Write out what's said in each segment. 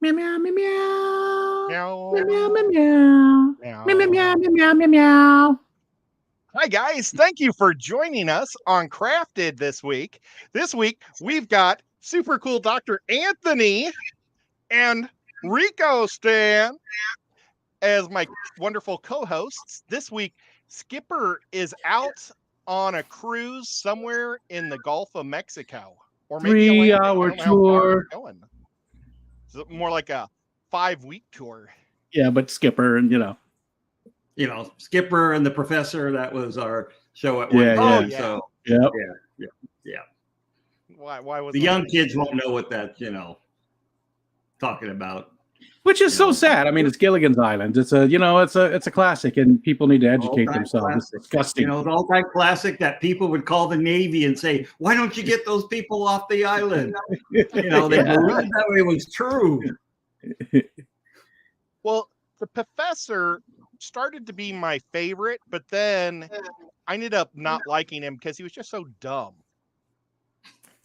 Meow meow meow meow. Meow. Meow meow meow. Meow. Meow meow meow meow meow meow. Hi, guys. Thank you for joining us on Crafted this week. This week, we've got super cool Doctor Anthony and Rikostan as my wonderful co-hosts. This week, Skipper is out on a cruise somewhere in the Gulf of Mexico. Or maybe 3-hour tour. Going. So more like a 5-week tour. Yeah, but Skipper and Skipper and the Professor. That was our show at Yeah, one time. yeah. So Yep. yeah. Why was The young kids won't know what that talking about. Which is so sad. I mean, it's Gilligan's Island. It's a classic, and people need to educate themselves. It's disgusting. The all-time classic that people would call the Navy and say, "Why don't you get those people off the island?" They believed that it was true. Well, the Professor started to be my favorite, but then I ended up not liking him because he was just so dumb.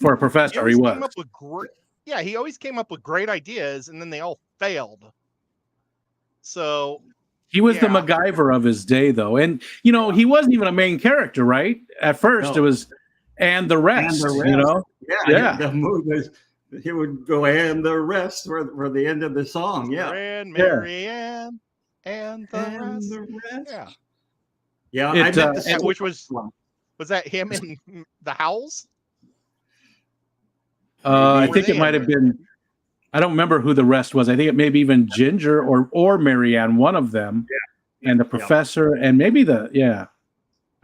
For a professor, he was. He always came up with great ideas, and then they all failed. So he was the MacGyver of his day, though, and he wasn't even a main character, right? At first, it was and the rest. The move was he would go and the rest for the end of the song. Yeah, and Marianne and the rest. Yeah. Which was that him in the Howls? I think it might have been. I don't remember who the rest was. I think it may be even Ginger or Marianne, one of them, and the Professor, and maybe I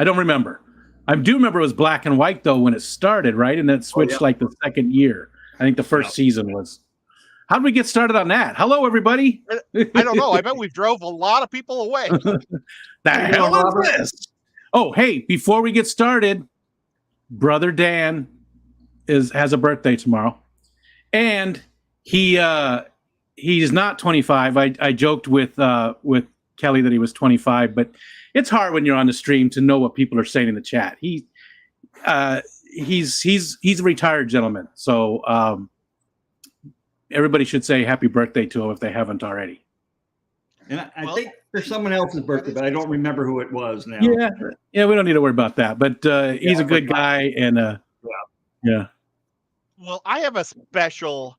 don't remember. I do remember it was black and white though when it started, right? And then it switched like the second year. I think the first season was. How did we get started on that? Hello, everybody. I don't know. I bet we drove a lot of people away. The hell is this? Oh, hey! Before we get started, Brother Dan has a birthday tomorrow, and he's not 25. I joked with Kelly that he was 25, but it's hard when you're on the stream to know what people are saying in the chat. He's a retired gentleman, so everybody should say happy birthday to him if they haven't already. And I think there's someone else's birthday, but I don't remember who it was now. Yeah, we don't need to worry about that. But he's a good guy, and yeah. Well, I have a special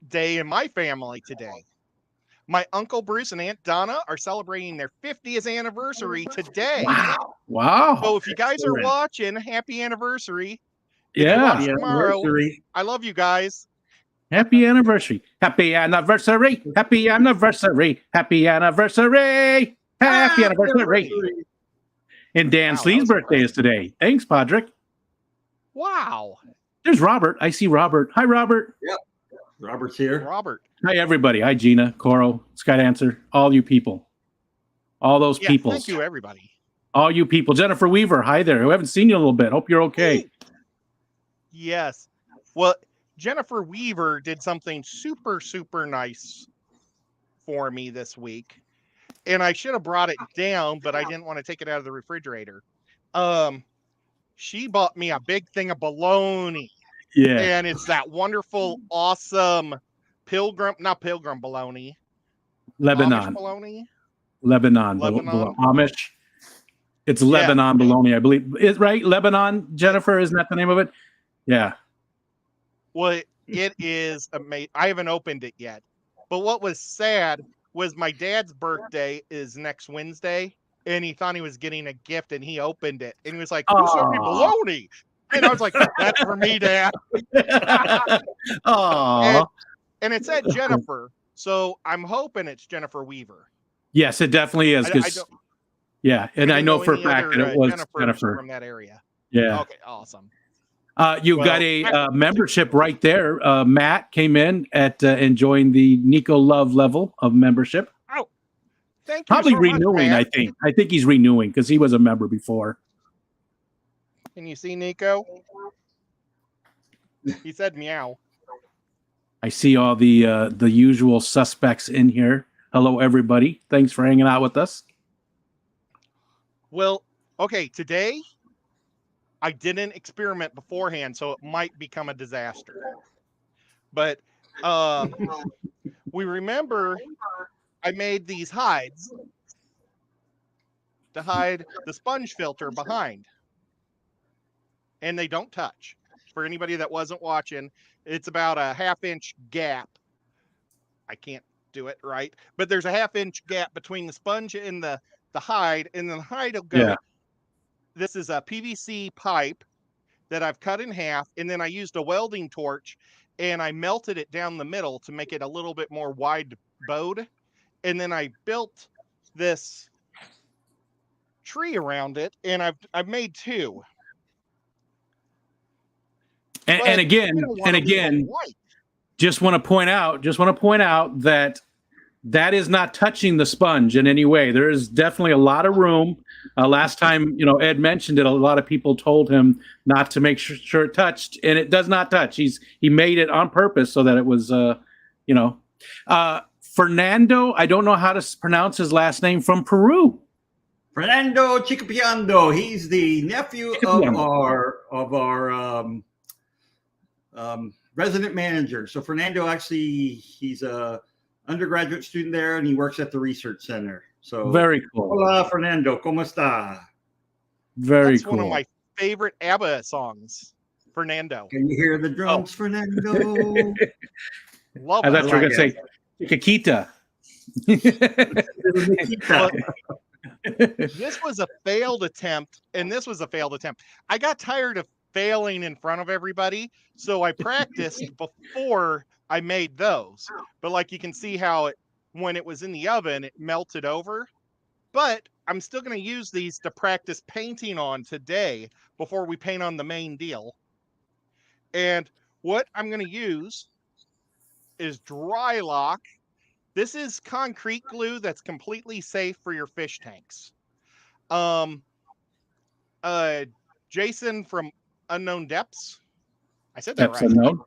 day in my family today. My Uncle Bruce and Aunt Donna are celebrating their 50th anniversary today. Wow. So if you guys are watching, happy anniversary. Yeah. Tomorrow. I love you guys. Happy anniversary. Happy anniversary. Happy anniversary. Happy anniversary. Happy anniversary. And Dan Slee's birthday is today. Thanks, Podrick. Wow. There's Robert. I see Robert. Hi, Robert. Yep. Robert's here. Robert. Hi, everybody. Hi, Gina, Coro, Sky Dancer, all you people. All those people. Thank you, everybody. All you people. Jennifer Weaver, hi there. We haven't seen you in a little bit. Hope you're okay. Yes. Well, Jennifer Weaver did something super, super nice for me this week. And I should have brought it down, but I didn't want to take it out of the refrigerator. She bought me a big thing of bologna. Yeah. And it's that wonderful, awesome not pilgrim bologna. Lebanon. Amish bologna? Lebanon. Amish. It's Lebanon bologna, I believe. Is right? Lebanon, Jennifer, isn't that the name of it? Yeah. Well, it is amazing. I haven't opened it yet. But what was sad was my dad's birthday is next Wednesday, and he thought he was getting a gift, and he opened it, and he was like, "You sent me bologna." And I was like, "That's for me, Dad." And it said Jennifer, so I'm hoping it's Jennifer Weaver. Yes, it definitely is. I know for a fact that it was Jennifer from that area. Yeah. Okay, awesome. You've got a membership right there. Matt came in and joined the Nico Love level of membership. Oh, thank you. Probably so renewing, much, I think he's renewing because he was a member before. Can you see Nico? He said meow. I see all the usual suspects in here. Hello, everybody. Thanks for hanging out with us. Well, okay, today I didn't experiment beforehand, so it might become a disaster. But we remember I made these hides to hide the sponge filter behind. And they don't touch. For anybody that wasn't watching, it's about a 1/2-inch gap. I can't do it right, but there's a 1/2-inch gap between the sponge and the hide, and then the hide will go. Yeah. This is a PVC pipe that I've cut in half, and then I used a welding torch and I melted it down the middle to make it a little bit more wide bowed. And then I built this tree around it, and I've made 2. And again, just want to point out that that is not touching the sponge in any way. There is definitely a lot of room. Last time, Ed mentioned it, a lot of people told him not to make sure it touched, and it does not touch. He made it on purpose so that it was, Fernando, I don't know how to pronounce his last name, from Peru. Fernando Chicapiando. He's the nephew of our resident manager. So Fernando, actually, he's a undergraduate student there, and he works at the research center. So very cool. Hola, Fernando. ¿Cómo está? Very That's cool. one of my favorite ABBA songs, Fernando. Can you hear the drums, Fernando? Love I thought you were going to say Chiquita. This was a failed attempt, and this was a failed attempt. I got tired of failing in front of everybody, so I practiced before I made those. But like you can see how when it was in the oven, it melted over. But I'm still going to use these to practice painting on today before we paint on the main deal. And what I'm going to use is dry lock. This is concrete glue that's completely safe for your fish tanks. Jason from Unknown Depths. I said that right. Unknown.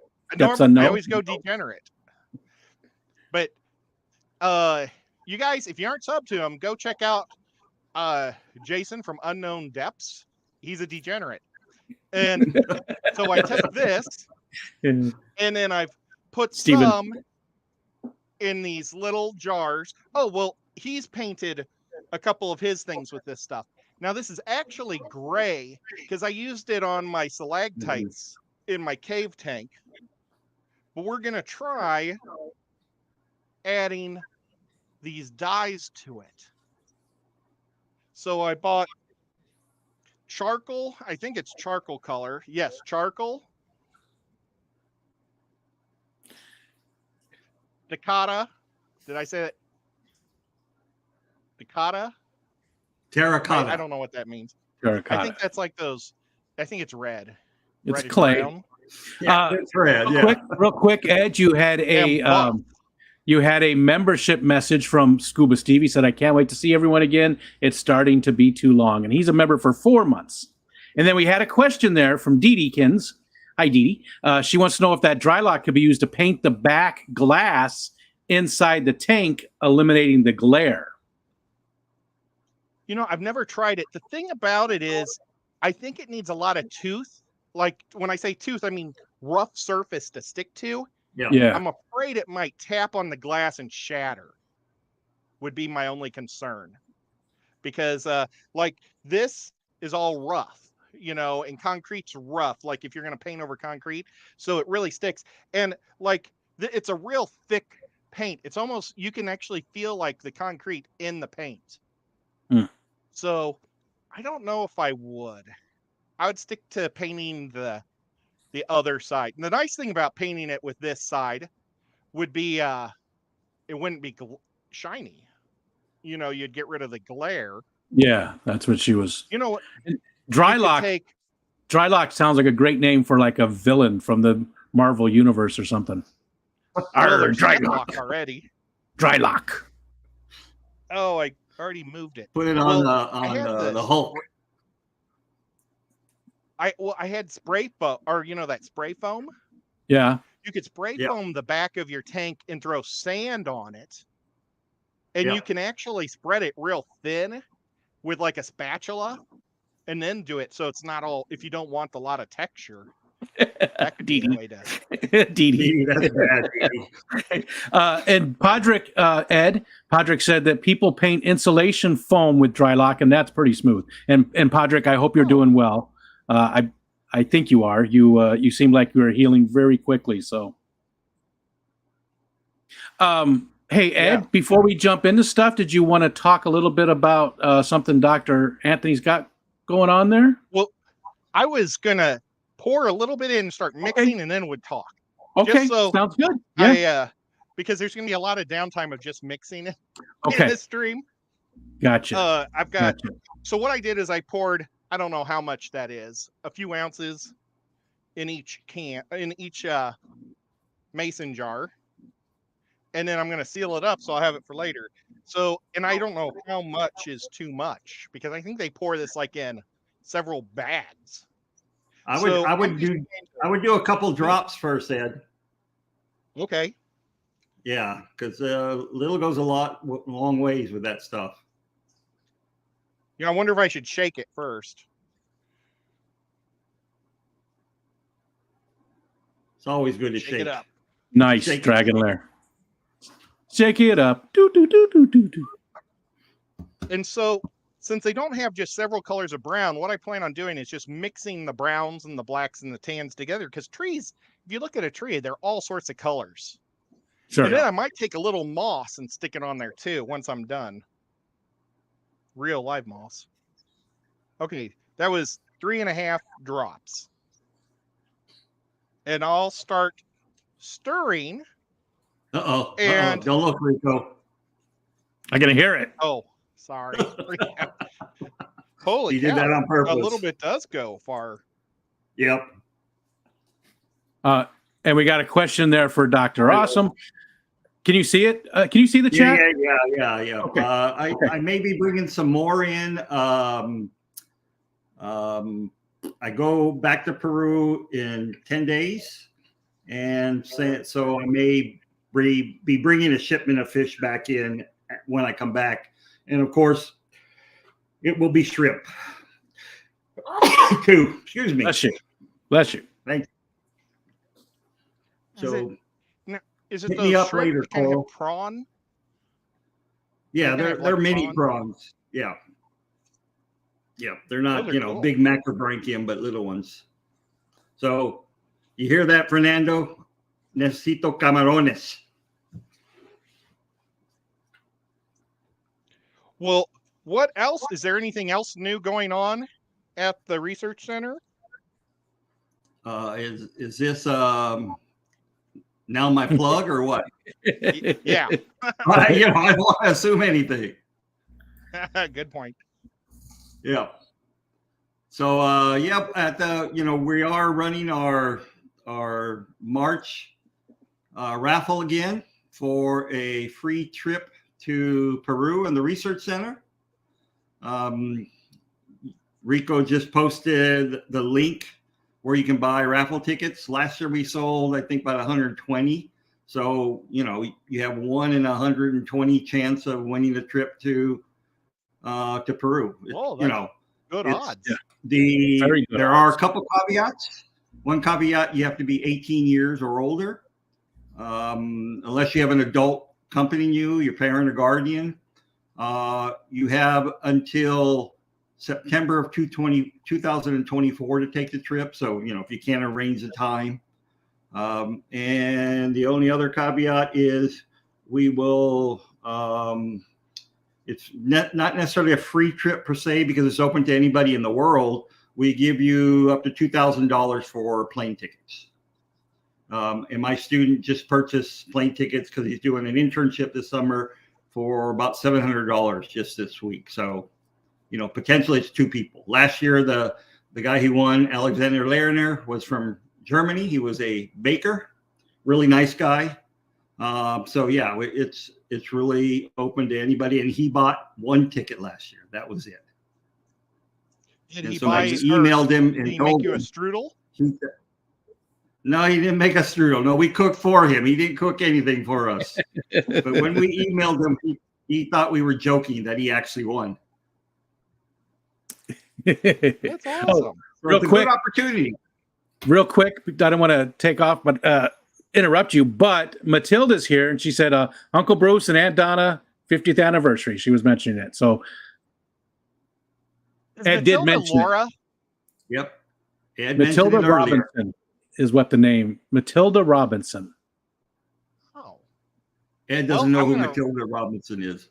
I always go degenerate. But you guys, if you aren't subbed to him, go check out Jason from Unknown Depths. He's a degenerate. And so I took this, and then I've put some in these little jars. Oh, well, he's painted a couple of his things with this stuff. Now, this is actually gray because I used it on my stalactites in my cave tank. But we're going to try adding these dyes to it. So I bought charcoal. I think it's charcoal color. Yes, charcoal. Dakota. Did I say that? Dakota? Terracotta. I don't know what that means. Terracotta. I think that's like those. I think it's red. It's red clay. Yeah, it's red. Real quick, Ed, you had a membership message from Scuba Steve. He said, "I can't wait to see everyone again. It's starting to be too long." And he's a member for 4 months. And then we had a question there from Dee Dee Kins. Hi, Dee Dee. She wants to know if that dry lock could be used to paint the back glass inside the tank, eliminating the glare. I've never tried it. The thing about it is, I think it needs a lot of tooth. Like when I say tooth, I mean rough surface to stick to. Yeah. I'm afraid it might tap on the glass and shatter. Would be my only concern. Because like this is all rough, and concrete's rough. Like if you're going to paint over concrete, so it really sticks. And like it's a real thick paint. It's almost, you can actually feel like the concrete in the paint. So I don't know if I would. I would stick to painting the other side. And the nice thing about painting it with this side would be it wouldn't be shiny. You'd get rid of the glare. Yeah, that's what she was. You know what? Dry lock sounds like a great name for like a villain from the Marvel universe or something. Dry lock already. Dry lock. Oh, I already moved it. Put it on the Hulk. I had spray foam, or that spray foam. Yeah. You could spray foam the back of your tank and throw sand on it, and you can actually spread it real thin with like a spatula, and then do it so it's not all. If you don't want a lot of texture, That could be the Dee way to. Dee Dee. That's bad. Dee. And Podrick, Ed, Podrick said that people paint insulation foam with dry lock, and that's pretty smooth. And Podrick, I hope you're doing well. I think you are. You seem like you are healing very quickly. So, hey Ed, before we jump into stuff, did you want to talk a little bit about something Dr. Anthony's got going on there? Well, I was gonna pour a little bit in and start mixing, and then would talk. Okay, Just so sounds good. Yeah. Because there's gonna be a lot of downtime of just mixing in the stream. Gotcha. I've got. So what I did is I poured. I don't know how much that is. A few ounces in each mason jar, and then I'm gonna seal it up so I'll have it for later. So, and I don't know how much is too much because I think they pour this like in several bags. I would do a couple drops first, Ed. Okay. Yeah, because little goes a long ways with that stuff. I wonder if I should shake it first. It's always good to shake it up. Nice, shake Dragon Lair. Shake it up. Do, do, do, do, do, do. And so, since they don't have just several colors of brown, what I plan on doing is just mixing the browns and the blacks and the tans together. Because trees, if you look at a tree, they're all sorts of colors. Sure. And then I might take a little moss and stick it on there too once I'm done. Real live moss. Okay, that was 3.5 drops. And I'll start stirring. And don't look, Rico. I can hear it. Oh, sorry. Holy You cow. did that on purpose. A little bit does go far. Yep. And we got a question there for Dr. Awesome. Can you see it? Can you see the chat? Yeah. Okay. I may be bringing some more in. I go back to Peru in 10 days. And so I may be bringing a shipment of fish back in when I come back. And of course, it will be shrimp. Too. Excuse me. Bless you. Thank you. So is it hit those me up shrimp later, that kind of Cole. prawn? Yeah, they're like mini prawn? prawns. Yeah. Yeah, they're not, cool. big macrobranchium, but little ones. So you hear that, Fernando? Necesito camarones. Well, what else? Is there anything else new going on at the research center? Is this now my plug or what? Yeah. I don't want to assume anything. Good point. Yeah. So at the we are running our March raffle again for a free trip to Peru and the research center. Rico just posted the link where you can buy raffle tickets. Last year we sold, I think, about 120. So, you have 1 in 120 chance of winning the trip to Peru. Oh, that's good odds. There are a couple caveats. One caveat, you have to be 18 years or older. Unless you have an adult accompanying you, your parent or guardian. You have until September of 2024 to take the trip. So, if you can't arrange the time. And the only other caveat is we will, it's not necessarily a free trip per se because it's open to anybody in the world. We give you up to $2,000 for plane tickets. And my student just purchased plane tickets because he's doing an internship this summer for about $700 just this week. So, potentially it's 2 people. Last year, the guy who won, Alexander Lerner, was from Germany. He was a baker, really nice guy. So yeah, it's really open to anybody. And he bought 1 ticket last year. That was it. Did And he so buy? I emailed him and Did he told make you a him. strudel? No, he didn't make a strudel. No, we cooked for him. He didn't cook anything for us. But when we emailed him, he thought we were joking that he actually won. That's awesome. Real It's a quick. good opportunity. real quick, I don't want to take off, but interrupt you. But Matilda's here, and she said, Uncle Bruce and Aunt Donna 50th anniversary. She was mentioning it. So Ed did mention Laura? it. Yep. Ed Matilda Robinson is what the name. Matilda Robinson. Oh. Ed doesn't know who Matilda Robinson is.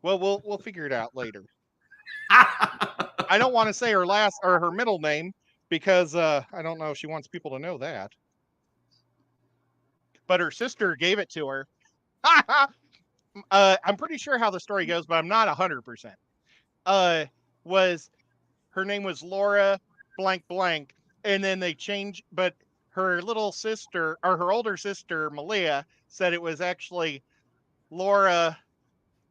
Well, we'll figure it out later. I don't want to say her last or her middle name because I don't know if she wants people to know that. But her sister gave it to her. I'm pretty sure how the story goes, but I'm not 100%. Was her name was Laura blank blank, and then they changed, but her little sister or her older sister Malia said it was actually Laura,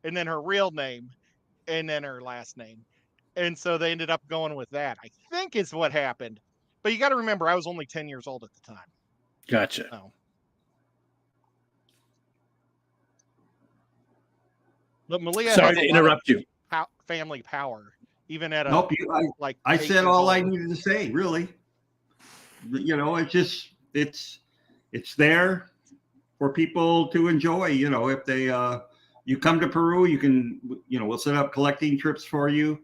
and then her real name, and then her last name, and so they ended up going with that. I think is what happened, but you got to remember I was only 10 years old at the time. Gotcha. So. But Malia, sorry to interrupt you. Family power, even at a nope. I said all I needed to say. Really, it's just it's there for people to enjoy. If they you come to Peru, you can we'll set up collecting trips for you.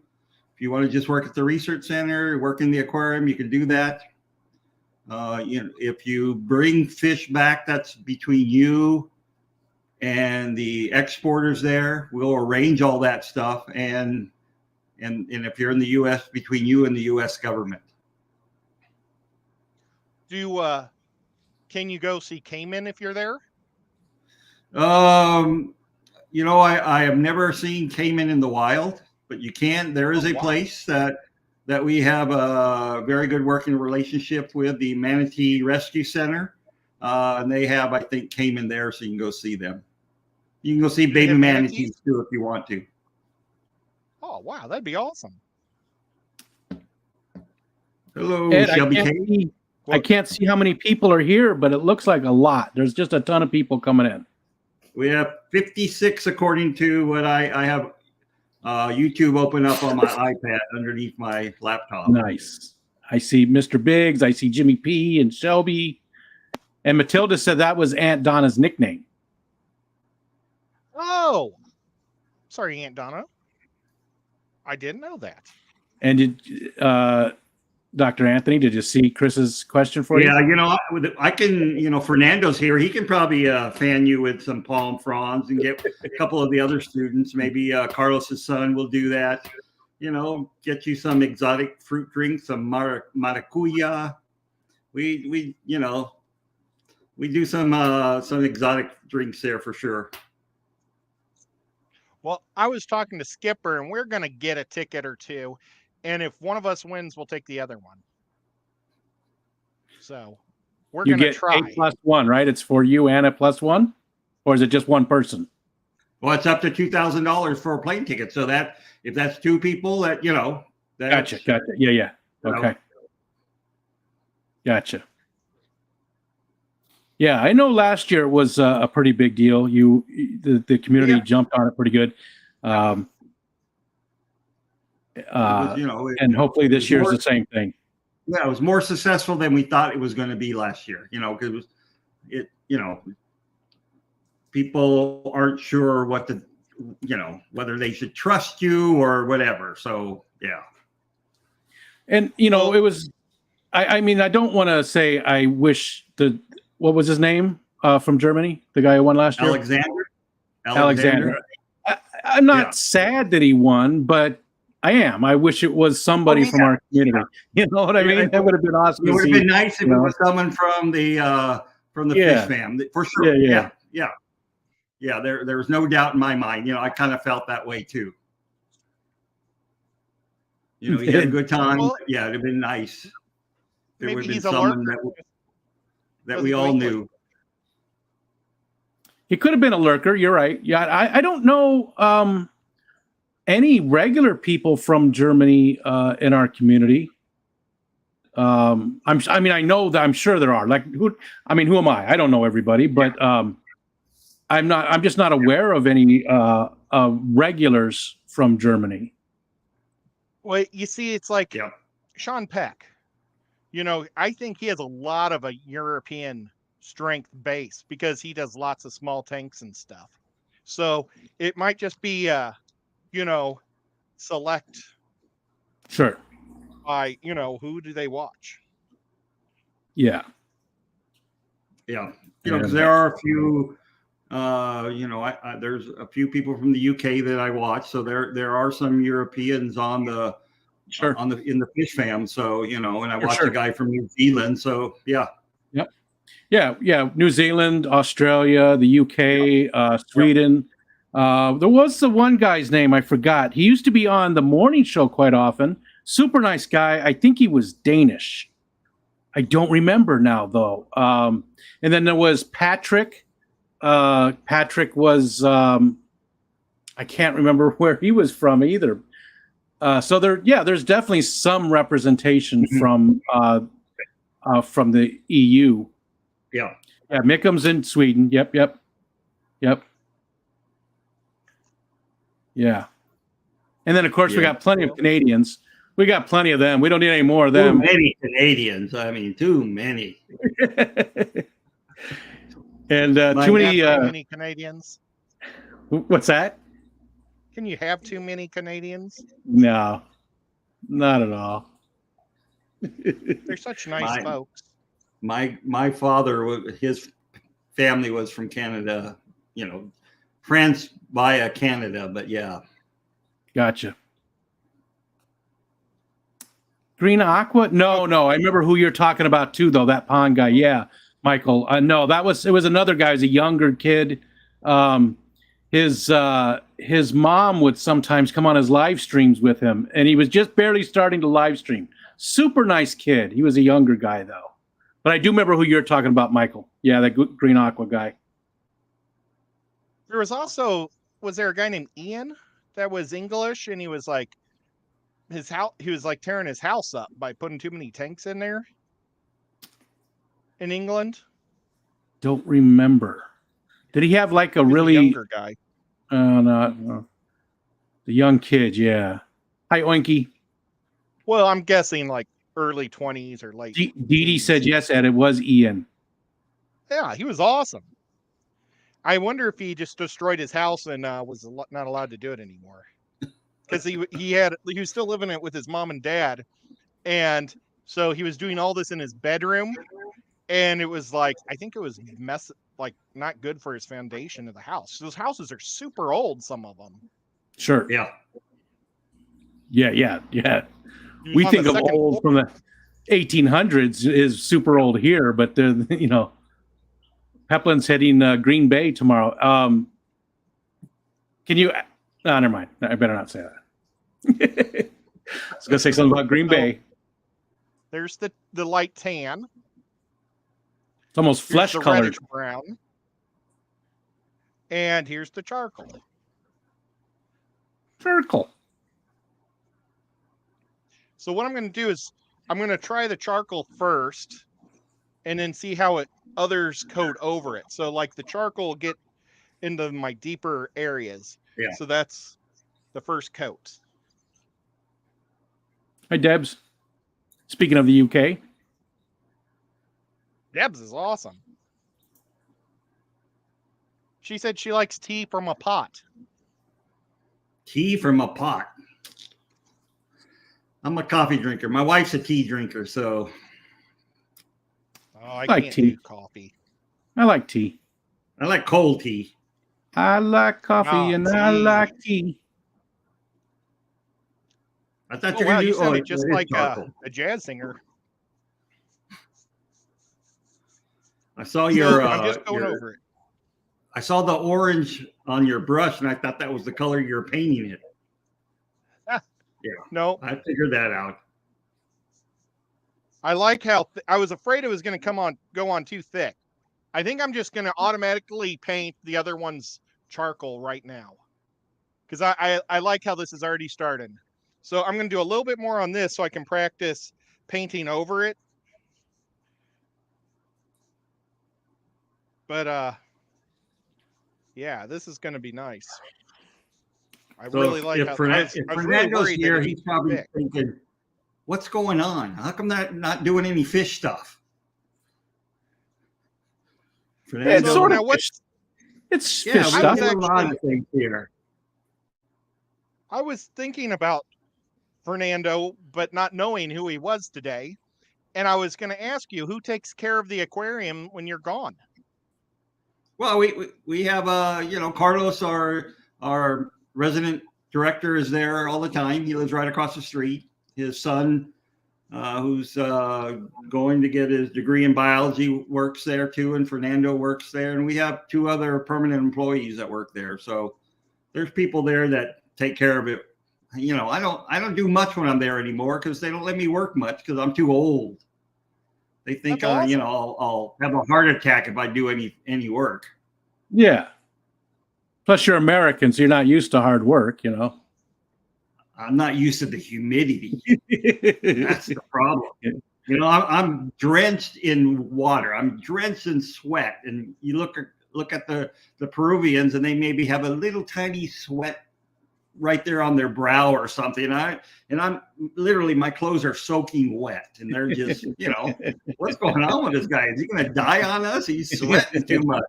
If you want to just work at the research center, work in the aquarium, you can do that. If you bring fish back, that's between you and the exporters there. We'll arrange all that stuff, and if you're in the U.S., between you and the U.S. government. Can you go see caiman if you're there? I have never seen caiman in the wild, but you can. There is a place that we have a very good working relationship with, the Manatee Rescue Center, and they have, I think, caiman there, so you can go see them. You can go see baby manatees too if you want to. Oh, wow. That'd be awesome. Hello, Ed, Shelby. I can't see how many people are here, but it looks like a lot. There's just a ton of people coming in. We have 56 according to what I have YouTube open up on my iPad underneath my laptop. Nice. I see Mr. Biggs. I see Jimmy P. and Shelby. And Matilda said that was Aunt Donna's nickname. Oh, sorry, Aunt Donna. I didn't know that. And did Dr. Anthony, did you see Chris's question for you? Yeah, I can, Fernando's here. He can probably fan you with some palm fronds and get a couple of the other students. Maybe Carlos's son will do that. Get you some exotic fruit drinks, some maracuya. We do some exotic drinks there for sure. Well, I was talking to Skipper, and we're going to get a ticket or two. And if one of us wins, we'll take the other one. So we're going to try. You get 8+1, right? It's for you and a +1? Or is it just one person? Well, it's up to $2,000 for a plane ticket. So that if that's two people, that. Gotcha. Yeah. Okay. Gotcha. Yeah, I know last year was a pretty big deal. The community jumped on it pretty good. And hopefully this year's the same thing. Yeah, it was more successful than we thought it was going to be last year. Because people aren't sure whether they should trust you or whatever. So yeah. And it was. I mean, I don't want to say I wish what was his name from Germany? The guy who won last year? Alexander. I'm not sad that he won, but I am. I wish it was somebody from our community. You know what I mean? That would have been awesome. It would have been nice if it was someone from the fish fam, for sure. Yeah. There was no doubt in my mind. I kind of felt that way too. He had a good time. Well, it'd have been nice. There would have been someone that we all knew. He could have been a lurker. You're right. Yeah, I don't know any regular people from Germany in our community. I am sure there are. Like who am I? I don't know everybody, but I'm just not aware of any regulars from Germany. Well, you see, it's like Sean Peck. I think he has a lot of a European strength base because he does lots of small tanks and stuff. So it might just be, select Sure. by, who do they watch? Yeah. Yeah. Because there are a few, there's a few people from the UK that I watch. So there are some Europeans on the, Sure. in the fish fam. So, and I watch sure. a guy from New Zealand. So yeah. Yep. Yeah. New Zealand, Australia, the UK, Sweden. There was the one guy's name I forgot. He used to be on the morning show quite often. Super nice guy. I think he was Danish. I don't remember now though. And then there was Patrick. Patrick was I can't remember where he was from either. So there's definitely some representation from the EU. Yeah. Yeah, Mickham's in Sweden. Yep. Yeah. And then of course we got plenty of Canadians. We got plenty of them. We don't need any more of them. Too many Canadians. I mean, too many. And too many Canadians. What's that? Can you have too many Canadians? No, not at all. They're such nice folks. My father, his family was from Canada, France via Canada, but yeah. Gotcha. Green Aqua? No. I remember who you're talking about too, though. That pond guy. Yeah, Michael. No, it was another guy. He was a younger kid. His mom would sometimes come on his live streams with him, and he was just barely starting to live stream. Super nice kid. He was a younger guy though. But I do remember who you're talking about, Michael. Yeah, that Green Aqua guy. There was there a guy named Ian that was English, and he was like he was like tearing his house up by putting too many tanks in there in England? Don't remember. Did he have like a really younger guy? No. The young kid, yeah. Hi, Oinky. Well, I'm guessing like early 20s or late. Dee Dee said yes, Ed. It was Ian. Yeah, he was awesome. I wonder if he just destroyed his house and was not allowed to do it anymore. Because he was still living it with his mom and dad, and so he was doing all this in his bedroom, and it was like, I think it was not good for his foundation of the house. Those houses are super old, some of them. Sure. Yeah. We think of old from the 1800s is super old here, but Peplin's heading Green Bay tomorrow. Can you? No, never mind. I better not say that. I was gonna say something about Green Bay. There's the light tan. It's almost flesh colored. Brown. And here's the charcoal. So what I'm going to do is I'm going to try the charcoal first and then see how others coat over it. So like the charcoal will get into my deeper areas. Yeah. So that's the first coat. Hi, Debs. Speaking of the UK. Debs is awesome. She said she likes tea from a pot. Tea from a pot. I'm a coffee drinker. My wife's a tea drinker, so. Oh, I like can't do coffee. I like tea. I like cold tea. I like coffee and tea. I like tea. I thought you sounded just like a jazz singer. I saw your. I'm just going over it. I saw the orange on your brush, and I thought that was the color you're painting it. Yeah. No. I figured that out. I like how I was afraid it was going to go on too thick. I think I'm just going to automatically paint the other one's charcoal right now. Because I like how this is already started. So I'm going to do a little bit more on this so I can practice painting over it. But yeah, this is going to be nice. I really like how Fernando's here. He's probably thinking, what's going on? How come they're not doing any fish stuff? It's So sort now of what's fish. It's Yeah, fish we stuff. do a lot of things here. I was thinking about Fernando, but not knowing who he was today. And I was going to ask you, who takes care of the aquarium when you're gone? Well, we have Carlos, our resident director, is there all the time. He lives right across the street. His son, who's going to get his degree in biology, works there too, and Fernando works there, and we have 2 other permanent employees that work there. So there's people there that take care of it. You know, I don't do much when I'm there anymore because they don't let me work much because I'm too old. They think That's awesome. I'll have a heart attack if I do any work. Yeah. Plus, you're American, so you're not used to hard work, you know. I'm not used to the humidity. That's the problem. You know, I'm drenched in water. I'm drenched in sweat. And you look at the Peruvians, and they maybe have a little tiny sweat right there on their brow or something. And I'm literally, my clothes are soaking wet, and they're just, what's going on with this guy? Is he going to die on us? He's sweating too much.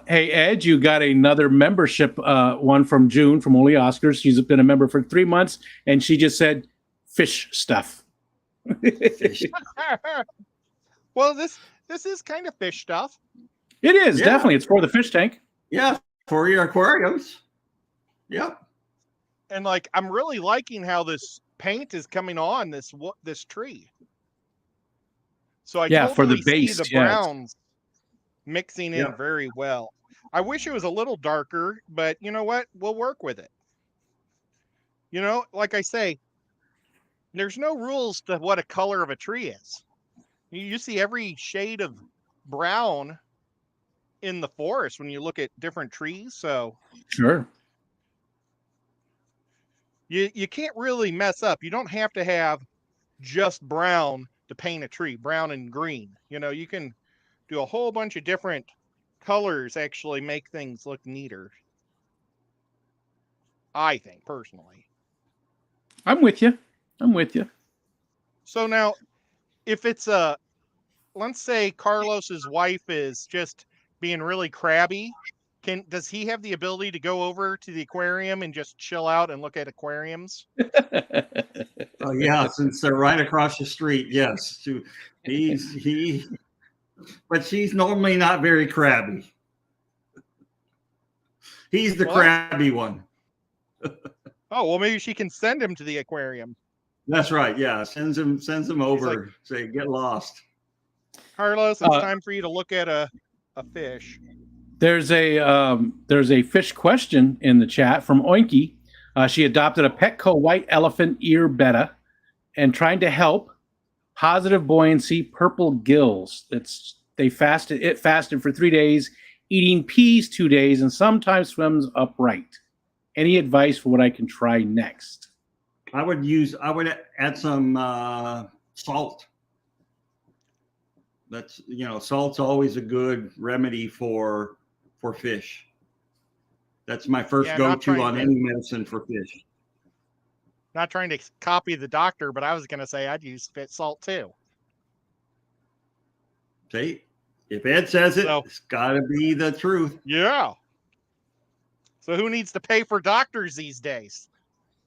Hey, Ed, you got another membership one from June from Oli Oscars. She's been a member for 3 months, and she just said fish stuff. Fish. Well, this is kind of fish stuff. It is, Yeah. definitely. It's for the fish tank. Yeah, for your aquariums. Yep. And like, I'm really liking how this paint is coming on this tree. So I for the totally see base, the yeah. browns mixing in Yeah. very well. I wish it was a little darker, but you know what? We'll work with it. You know, like I say, there's no rules to what a color of a tree is. You see every shade of brown in the forest when you look at different trees. So Sure. you can't really mess up. You don't have to have just brown to paint a tree, brown and green. You know, you can do a whole bunch of different colors, actually make things look neater. I think, personally. I'm with you. So now, if it's let's say Carlos's wife is just being really crabby, does he have the ability to go over to the aquarium and just chill out and look at aquariums? Oh yeah, since they're right across the street, yes. But she's normally not very crabby. He's the crabby one. Oh, well, maybe she can send him to the aquarium. That's right. Yeah, sends him over. Like, say, get lost. Carlos, it's time for you to look at a fish. There's a fish question in the chat from Oinky. She adopted a Petco white elephant ear betta and trying to help positive buoyancy, purple gills. It fasted for 3 days, eating peas 2 days, and sometimes swims upright. Any advice for what I can try next? I would add some salt. That's, salt's always a good remedy for fish. That's my first go-to on any medicine for fish. Not trying to copy the doctor, but I was going to say I'd use salt too. See, if Ed says it, it's got to be the truth. Yeah. So who needs to pay for doctors these days?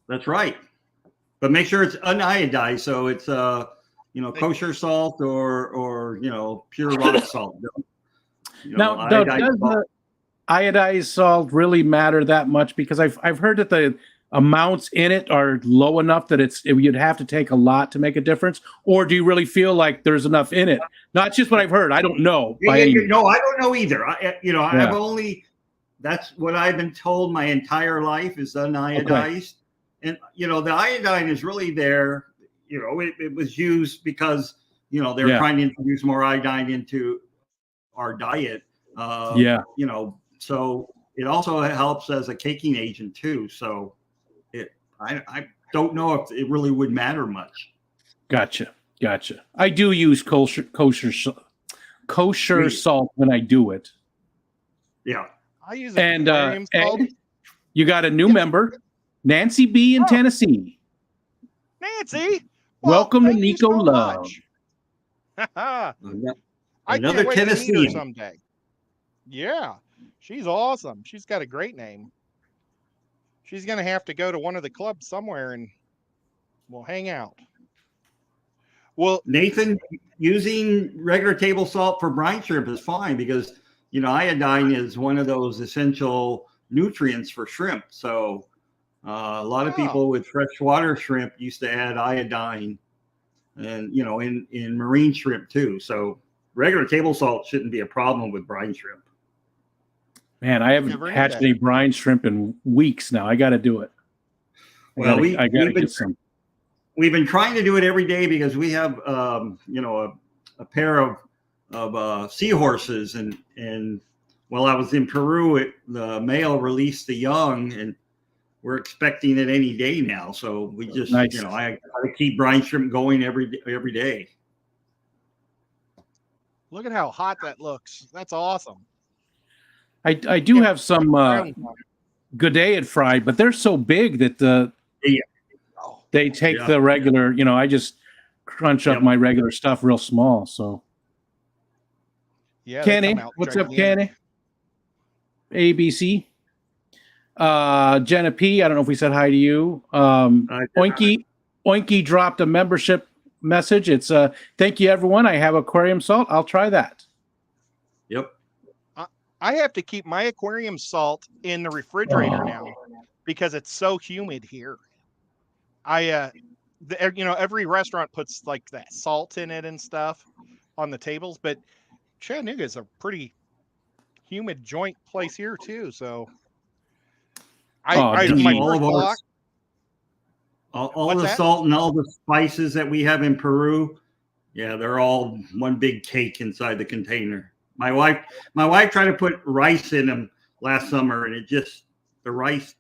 That's right. But make sure it's uniodized, so it's kosher salt or pure rock salt. Now, does the iodized salt really matter that much? Because I've heard that the amounts in it are low enough that you'd have to take a lot to make a difference. Or do you really feel like there's enough in it? Not just what I've heard. I don't know. No, I don't know either. I've only, that's what I've been told my entire life is uniodized. Okay. And, the iodine is really there. It was used because, they were trying to introduce more iodine into our diet. So it also helps as a caking agent too. So I don't know if it really would matter much. Gotcha. I do use kosher salt when I do it. Yeah. I use and Ed, you got a new member, Nancy B in Tennessee. Nancy, Welcome to thank you Nico so Love. much. I Another can't wait to meet her Tennessean. someday. Yeah, she's awesome. She's got a great name. She's going to have to go to one of the clubs somewhere and we'll hang out. Well, Nathan, using regular table salt for brine shrimp is fine because, iodine is one of those essential nutrients for shrimp. So a lot of people with freshwater shrimp used to add iodine and, in marine shrimp too. So regular table salt shouldn't be a problem with brine shrimp. Man, I haven't hatched any brine shrimp in weeks now. I got to do it. I got to get some. We've been trying to do it every day because we have, a pair of seahorses, and while I was in Peru, the male released the young, and we're expecting it any day now. So we just, nice. I keep brine shrimp going every day. Look at how hot that looks. That's awesome. I do have some Goudet fried, but they're so big that they take the regular, I just crunch up my regular stuff real small. So, Kenny, what's up, Kenny? ABC. Jenna P, I don't know if we said hi to you. Oinky dropped a membership message. It's thank you, everyone. I have aquarium salt. I'll try that. Yep. I have to keep my aquarium salt in the refrigerator now because it's so humid here. Every restaurant puts like that salt in it and stuff on the tables, but Chattanooga is a pretty humid joint place here too. So all the salt and all the spices that we have in Peru, they're all one big cake inside the container. My wife tried to put rice in them last summer, and the rice,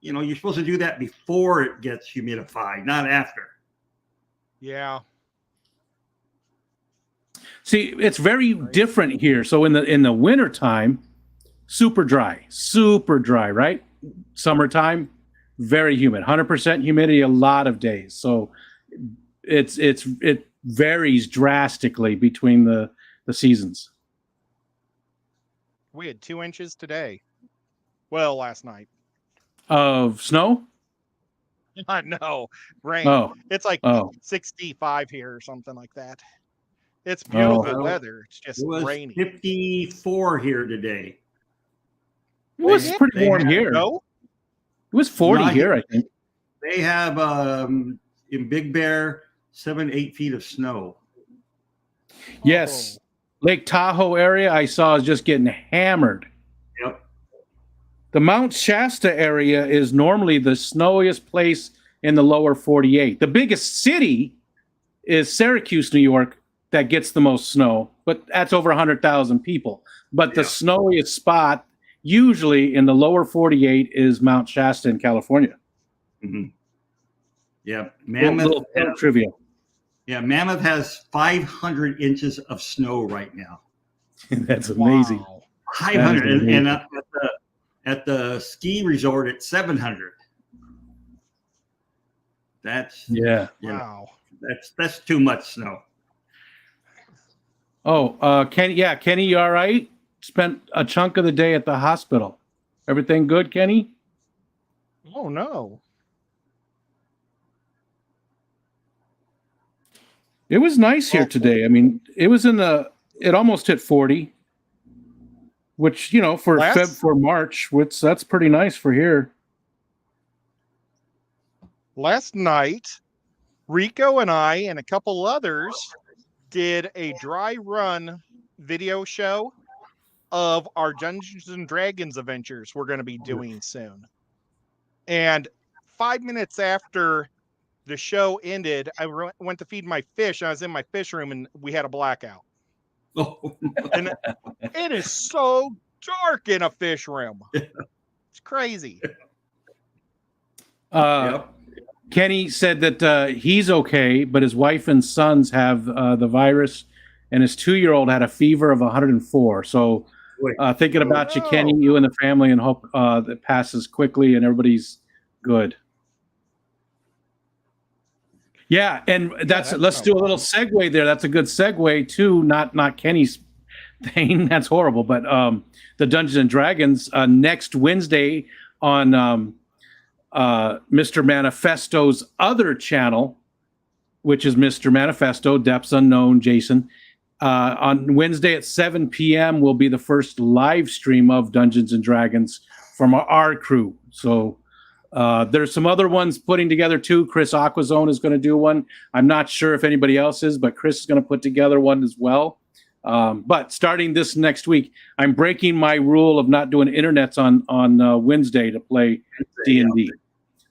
you're supposed to do that before it gets humidified, not after. Yeah. See, it's very different here. So in the wintertime, super dry, right? Summertime, very humid, 100% humidity a lot of days. So it varies drastically between the seasons. We had 2 inches today. Well, last night. Of snow? No, rain. It's like 65 here or something like that. It's beautiful weather. It's just rainy. 54 here today. It was pretty warm here. No? It was 40 here, I think. They have in Big Bear 7-8 feet of snow. Yes. Lake Tahoe area I saw is just getting hammered. Yep. The Mount Shasta area is normally the snowiest place in the lower 48. The biggest city is Syracuse, New York, that gets the most snow, but that's over 100,000 people. But the snowiest spot usually in the lower 48 is Mount Shasta in California. Mm-hmm. Yeah. Little trivia. Yeah, Mammoth has 500 inches of snow right now. That's amazing. Wow. 500, and at the ski resort at 700. That's wow. That's too much snow. Kenny, you all right? Spent a chunk of the day at the hospital. Everything good, Kenny? Oh no. It was nice here today. I mean, it almost hit 40, which, for March, that's pretty nice for here. Last night, Rico and I and a couple others did a dry run video show of our Dungeons and Dragons adventures we're going to be doing soon. And 5 minutes after the show ended, I went to feed my fish. I was in my fish room and we had a blackout. And it is so dark in a fish room. It's crazy. Kenny said that he's okay, but his wife and sons have the virus, and his 2-year-old had a fever of 104. So thinking about you, Kenny, you and the family, and hope that passes quickly and everybody's good. Yeah, and let's no do a little segue there. That's a good segue to not Kenny's thing. That's horrible, but the Dungeons and Dragons next Wednesday on Mr. Manifesto's other channel, which is Mr. Manifesto, Depths Unknown, Jason. On Wednesday at 7 p.m. will be the first live stream of Dungeons and Dragons from our crew. So there's some other ones putting together too. Chris Aquazone is going to do one. I'm not sure if anybody else is, but Chris is going to put together one as well. But starting this next week, I'm breaking my rule of not doing internets on Wednesday to play D&D.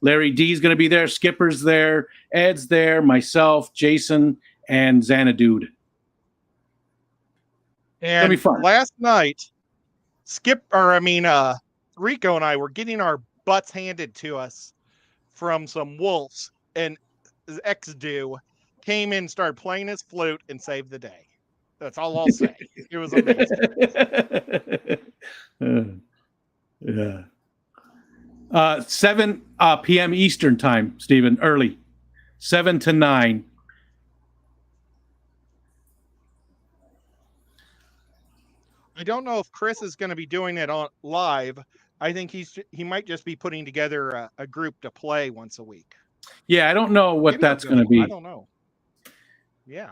Larry D is going to be there. Skipper's there. Ed's there. Myself, Jason, and Xanadude. And be fun. Last night, Rico and I were getting our butts handed to us from some wolves, and X-Do came in, started playing his flute, and saved the day. That's all I'll say. It was amazing. Yeah. 7 p.m. Eastern time, Stephen, early. 7 to 9. I don't know if Chris is going to be doing it on live. I think he might just be putting together a group to play once a week. Yeah, I don't know what Maybe that's going to be. I don't know. Yeah.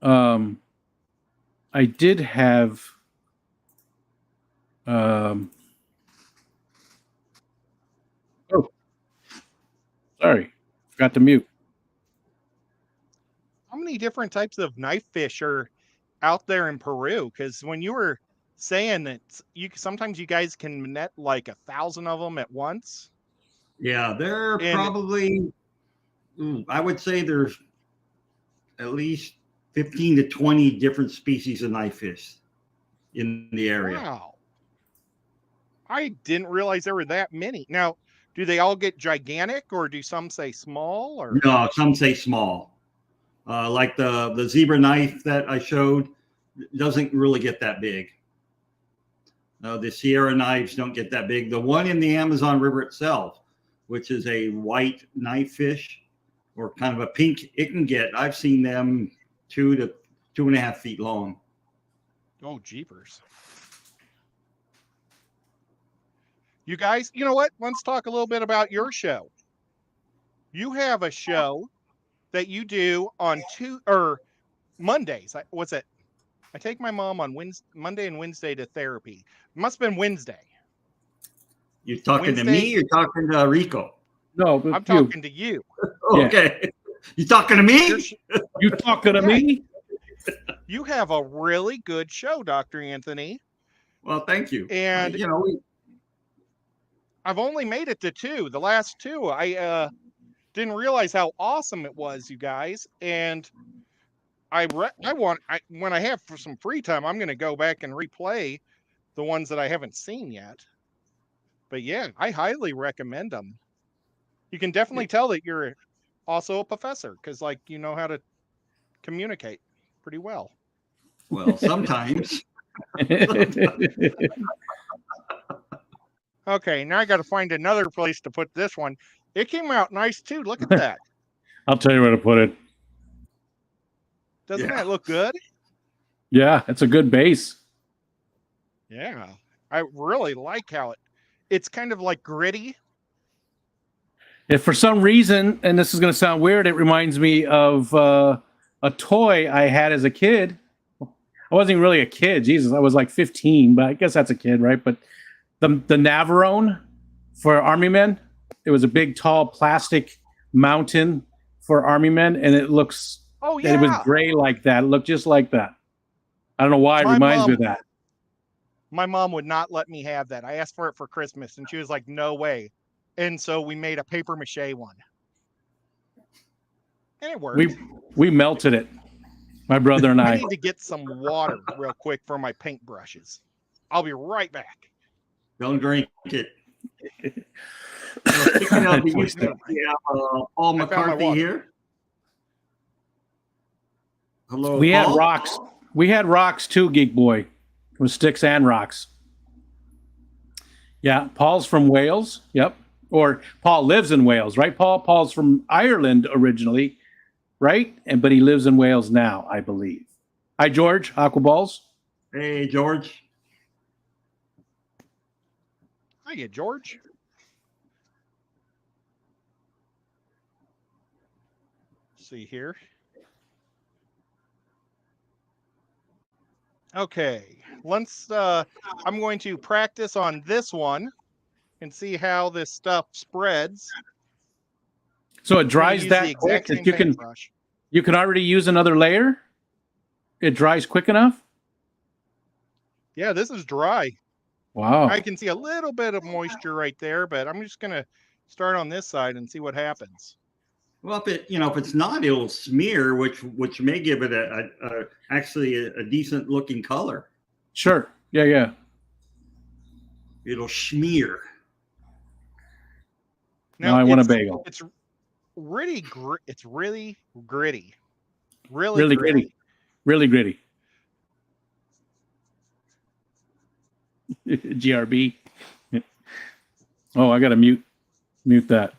I did have oh, sorry, forgot to mute. How many different types of knife fish are out there in Peru? Because when you were saying that sometimes you guys can net like 1,000 of them at once. Yeah, there are probably, I would say there's at least 15 to 20 different species of knife fish in the area. Wow. I didn't realize there were that many. Now, do they all get gigantic, or do some say small? Or no, some say small. Like the zebra knife that I showed doesn't really get that big. The Sierra knives don't get that big. The one in the Amazon River itself, which is a white knife fish or kind of a pink, I've seen them 2 to 2.5 feet long. Oh, jeepers. You guys, you know what? Let's talk a little bit about your show. You have a show that you do on Mondays. What's it? I take my mom on Monday and Wednesday to therapy. It must have been Wednesday. You're talking to me? You're talking to Rico? No, I'm talking to you. Okay. Yeah. You talking to me? You talking to me? You have a really good show, Dr. Anthony. Well, thank you. And I've only made it to 2. The last 2, I didn't realize how awesome it was, you guys. And when I have for some free time, I'm going to go back and replay the ones that I haven't seen yet. But yeah, I highly recommend them. You can definitely tell that you're also a professor because, like, you know how to communicate pretty well. Well, sometimes. Okay, now I got to find another place to put this one. It came out nice too. Look at that. I'll tell you where to put it. Doesn't that look good? Yeah, it's a good base. Yeah, I really like how it's kind of like gritty. If for some reason, and this is going to sound weird, it reminds me of a toy I had as a kid. I wasn't even really a kid. Jesus, I was like 15, but I guess that's a kid, right? But the Navarone for Army men, it was a big, tall plastic mountain for Army men, and it looks, it was gray like that. It looked just like that. I don't know why it reminds me of that. My mom would not let me have that. I asked for it for Christmas, and she was like, no way. And so we made a paper mache one. And it worked. We melted it, my brother and I. I need to get some water real quick for my paintbrushes. I'll be right back. Don't drink it. Speaking of, we have Paul McCarthy here. Hello, we Paul. had rocks. We had rocks too, Geek Boy, with sticks and rocks. Yeah, Paul's from Wales. Yep. Or Paul lives in Wales, right? Paul's from Ireland originally, right? But he lives in Wales now, I believe. Hi, George. Aquaballs. Hey, George. Hiya, George. See here. Okay, let's I'm going to practice on this one and see how this stuff spreads. So it dries that quick that you can already use another layer? It dries quick enough? Yeah, this is dry. Wow. I can see a little bit of moisture right there, but I'm just gonna start on this side and see what happens. Well, if it's not, it'll smear, which may give it actually a decent looking color. Sure. Yeah. It'll smear. Now I want a bagel. It's really it's really gritty. Really gritty. Really gritty. GRB. Oh, I got to mute that.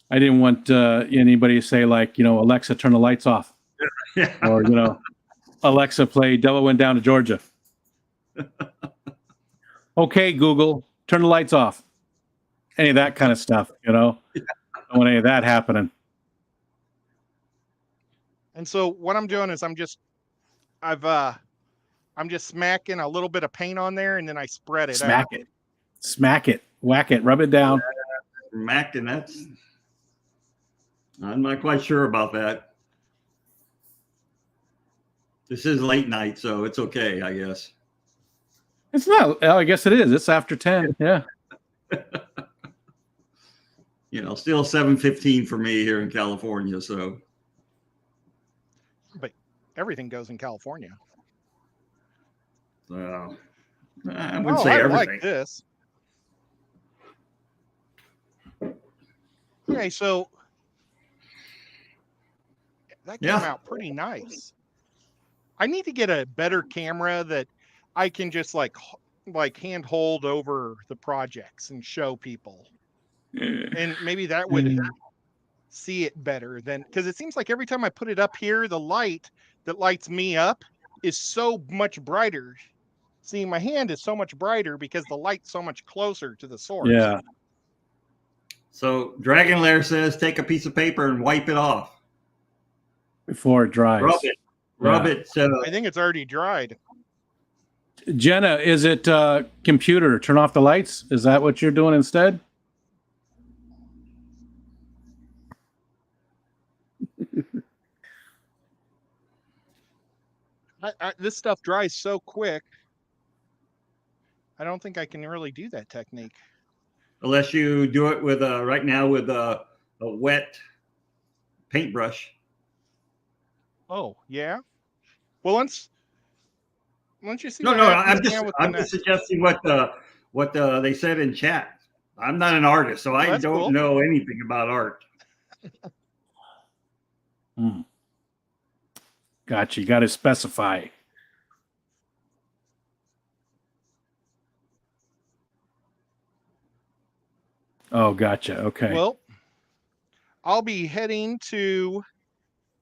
I didn't want anybody to say like, Alexa, turn the lights off. Or, Alexa, play Devil Went Down to Georgia. Okay, Google, turn the lights off. Any of that kind of stuff, I don't want any of that happening. And so what I'm doing is I'm just smacking a little bit of paint on there, and then I spread it out. Smack it, whack it, rub it down. Smacking, I'm not quite sure about that. This is late night, so it's okay, I guess. It's not. I guess it is. It's after 10. Yeah. Still 7:15 for me here in California. So. But everything goes in California. I wouldn't say everything. Like this. Okay, so that came out pretty nice. I need to get a better camera that I can just like hand hold over the projects and show people. And maybe that would see it better than, because it seems like every time I put it up here, the light that lights me up is so much brighter. See, my hand is so much brighter because the light's so much closer to the source. Yeah. So Dragon Lair says, take a piece of paper and wipe it off before it dries. Rub it. I think it's already dried. Jenna, is it computer? Turn off the lights? Is that what you're doing instead? This stuff dries so quick. I don't think I can really do that technique. Unless you do it with right now with a wet paintbrush. Oh, yeah. Well, once you see. No. I'm just suggesting what they said in chat. I'm not an artist, so I don't know anything about art. Gotcha. You got to specify. Oh, gotcha. Okay. Well, I'll be heading to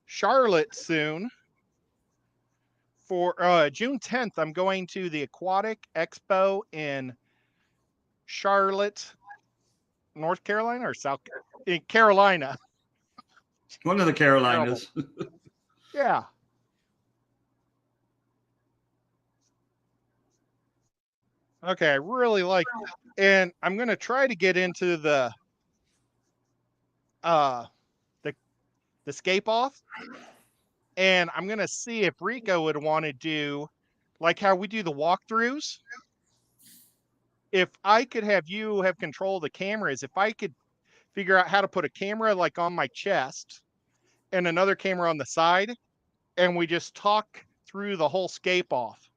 Charlotte soon. For June 10th, I'm going to the Aquatic Expo in Charlotte, North Carolina, or in Carolina. One of the Carolinas. Yeah. Okay, I really like it. And I'm going to try to get into the scape off. And I'm going to see if Rico would want to do like how we do the walkthroughs. If I could have you have control of the cameras, if I could figure out how to put a camera like on my chest and another camera on the side, and we just talk through the whole scape off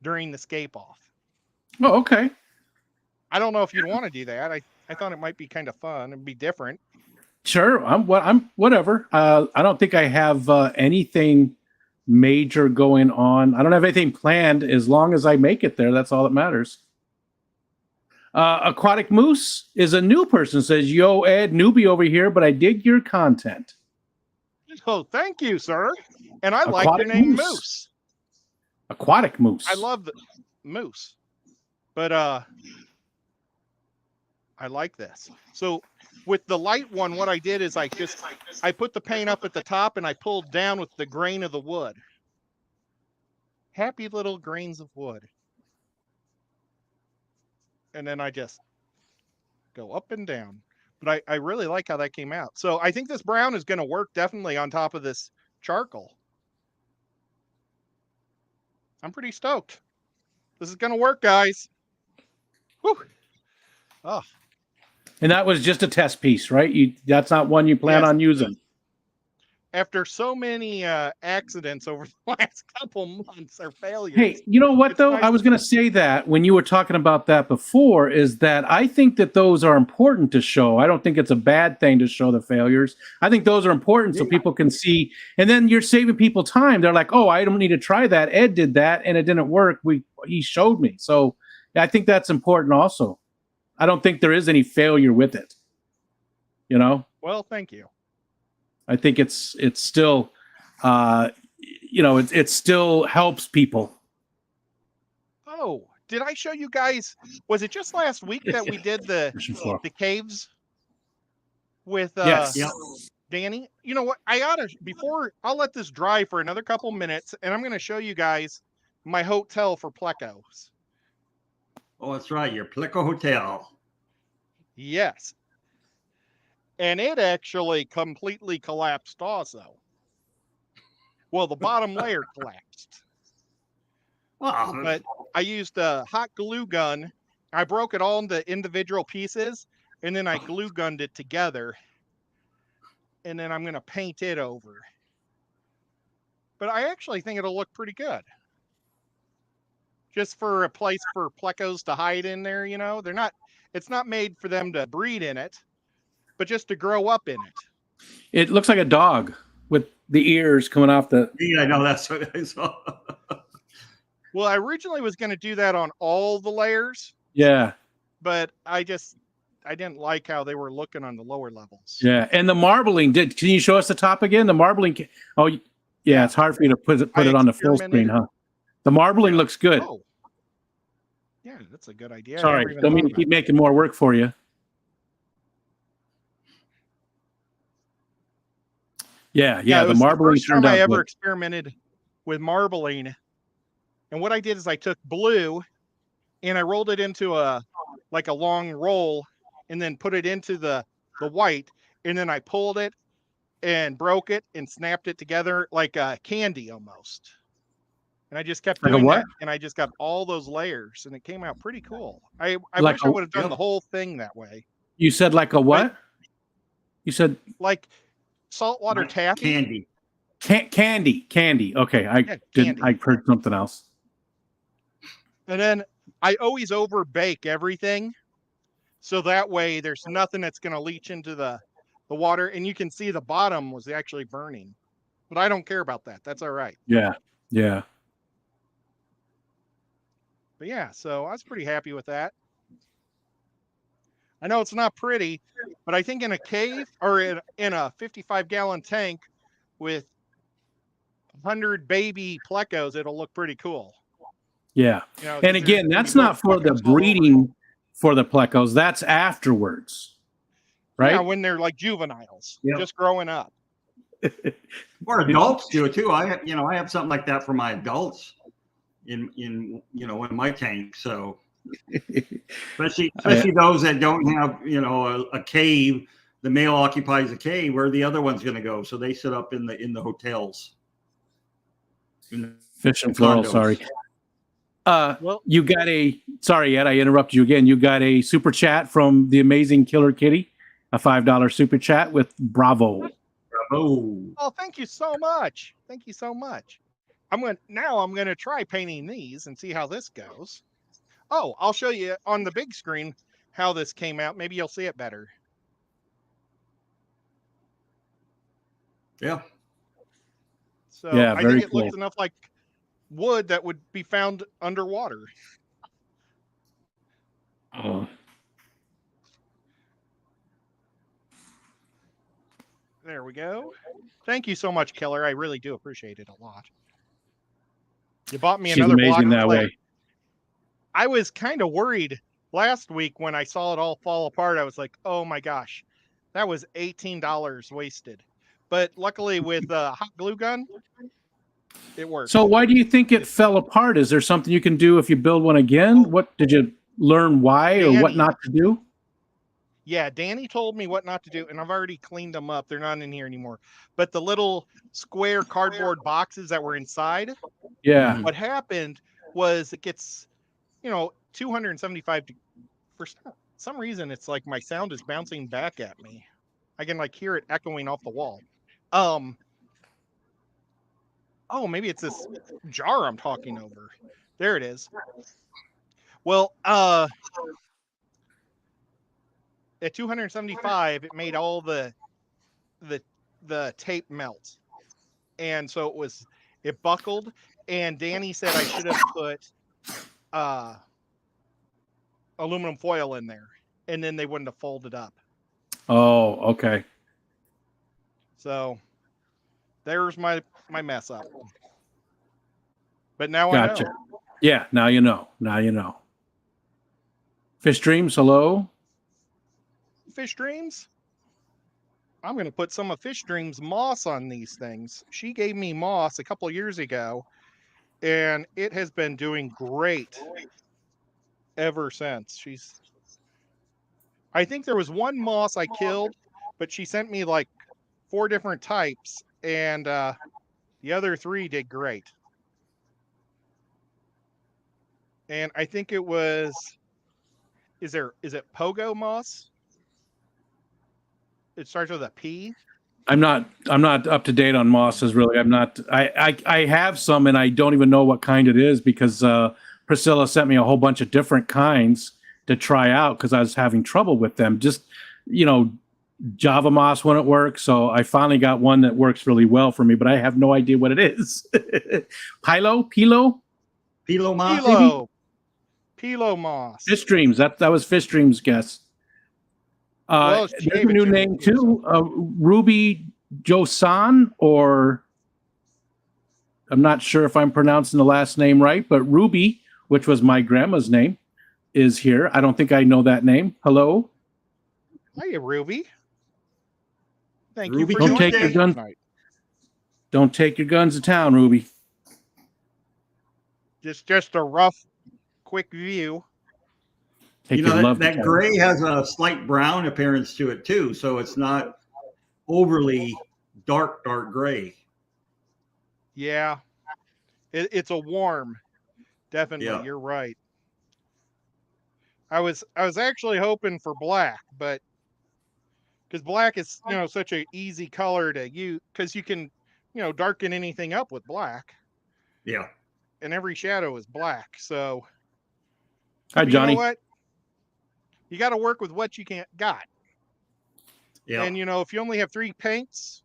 during the scape off. Oh, okay. I don't know if you'd want to do that. I thought it might be kind of fun and be different. Sure. I'm whatever. I don't think I have anything major going on. I don't have anything planned. As long as I make it there, that's all that matters. Aquatic Moose is a new person. Says, "Yo, Ed, newbie over here, but I dig your content." Oh, thank you, sir. And I like Aquatic your name, Moose. Moose. Aquatic Moose. I love the Moose, but I like this. So with the light one, what I did is I put the paint up at the top and I pulled down with the grain of the wood. Happy little grains of wood. And then I just go up and down. But I really like how that came out. So I think this brown is going to work definitely on top of this charcoal. I'm pretty stoked. This is going to work, guys. Whew. Oh. And that was just a test piece, right? That's not one you plan on using. After so many accidents over the last couple months or failures. Hey, you know what, though? I was going to say that when you were talking about that before, is that I think that those are important to show. I don't think it's a bad thing to show the failures. I think those are important so people can see. And then you're saving people time. They're like, oh, I don't need to try that. Ed did that, and it didn't work. He showed me. So I think that's important also. I don't think there is any failure with it. You know? Well, thank you. I think it's still, it still helps people. Oh, did I show you guys? Was it just last week that we did the caves with yes. Danny? You know what? I'll let this dry for another couple minutes, and I'm going to show you guys my hotel for Plecos. Oh, that's right. Your Pleco Hotel. Yes. And it actually completely collapsed also. Well, the bottom layer collapsed. Wow. But I used a hot glue gun. I broke it all into individual pieces, and then I glue gunned it together. And then I'm going to paint it over. But I actually think it'll look pretty good. Just for a place for plecos to hide in there, you know? It's not made for them to breed in it, but just to grow up in it. It looks like a dog with the ears coming off the... Yeah, I know, that's what I saw. Well, I originally was going to do that on all the layers. Yeah. But I didn't like how they were looking on the lower levels. Yeah, and the marbling, can you show us the top again? The marbling, oh, yeah, it's hard for you to put it on the full screen, huh? The marbling looks good. Oh. Yeah, that's a good idea. Sorry, don't mean to keep making more work for you. Yeah, the marbling turned out good. I ever experimented with marbling, and what I did is I took blue and I rolled it into a long roll, and then put it into the white, and then I pulled it and broke it and snapped it together like a candy almost. And I just kept doing that, and I just got all those layers, and it came out pretty cool. I wish I would have done the whole thing that way. You said like a what? You said like saltwater taffy. Candy. Okay, I heard something else. And then I always over bake everything, so that way there's nothing that's going to leach into the water, and you can see the bottom was actually burning. But I don't care about that. That's all right. Yeah. But yeah, so I was pretty happy with that. I know it's not pretty, but I think in a cave or in a 55-gallon tank with 100 baby plecos, it'll look pretty cool. Yeah. You know, and again, that's not for the breeding for the plecos. That's afterwards, right? Yeah, when they're like juveniles, just growing up. Or adults do it too. I have something like that for my adults in my tank. So especially those that don't have a cave, the male occupies a cave, where the other one's going to go. So they sit up in the hotels. Fish and floral. Sorry. You got sorry, Ed, I interrupted you again. You got a super chat from the amazing Killer Kitty, a $5 super chat with bravo. Oh, thank you so much. Thank you so much. I'm going to try painting these and see how this goes. Oh, I'll show you on the big screen how this came out. Maybe you'll see it better. Yeah. So I think it looks enough like wood that would be found underwater. Oh, There we go. Thank you so much, Killer. I really do appreciate it a lot. You bought me She's another block amazing of that clay. way. I was kind of worried last week when I saw it all fall apart. I was like, oh my gosh, that was $18 wasted. But luckily with a hot glue gun, it worked. So why do you think it fell apart? Is there something you can do if you build one again? What did you learn why or what Danny. not to do? Yeah, Danny told me what not to do, and I've already cleaned them up. They're not in here anymore. But the little square cardboard boxes that were inside, Yeah. what happened was it gets, 275. For some reason, it's like my sound is bouncing back at me. I can like hear it echoing off the wall. Oh, maybe it's this jar I'm talking over. There it is. Well, at 275, it made all the tape melt, and so it buckled. And Danny said I should have put aluminum foil in there, and then they wouldn't have folded up. Oh, okay. So there's my mess up. But now Gotcha. I know. Yeah, now you know. Now you know. Fish Dreams, hello. Fish Dreams. I'm going to put some of Fish Dreams moss on these things. She gave me moss a couple years ago, and it has been doing great ever since. I think there was one moss I killed, but she sent me like 4 different types, and the other 3 did great. And I think it was, is it Pogo moss? It starts with a P. I'm not up to date on mosses really. I have some and I don't even know what kind it is because Priscilla sent me a whole bunch of different kinds to try out because I was having trouble with them. Just, Java moss wouldn't work. So I finally got one that works really well for me, but I have no idea what it is. Pilo moss? Pilo moss. Fish Dreams. That was Fish Dreams' guess. Well, there's a new name too. Ruby Josan, or I'm not sure if I'm pronouncing the last name right, but Ruby, which was my grandma's name, is here. I don't think I know that name. Hello. Hiya, Ruby. Thank Ruby, you for don't take your guns. Don't take your guns to town, Ruby. Just a rough, quick view. That gray has a slight brown appearance to it too, so it's not overly dark gray. Yeah, it's a warm. Definitely, Yeah. You're right. I was actually hoping for black, but because black is such an easy color to use, because you can darken anything up with black. Yeah. And every shadow is black. So, hi, Johnny. You know what? You got to work with what you got. Yeah. And if you only have 3 paints,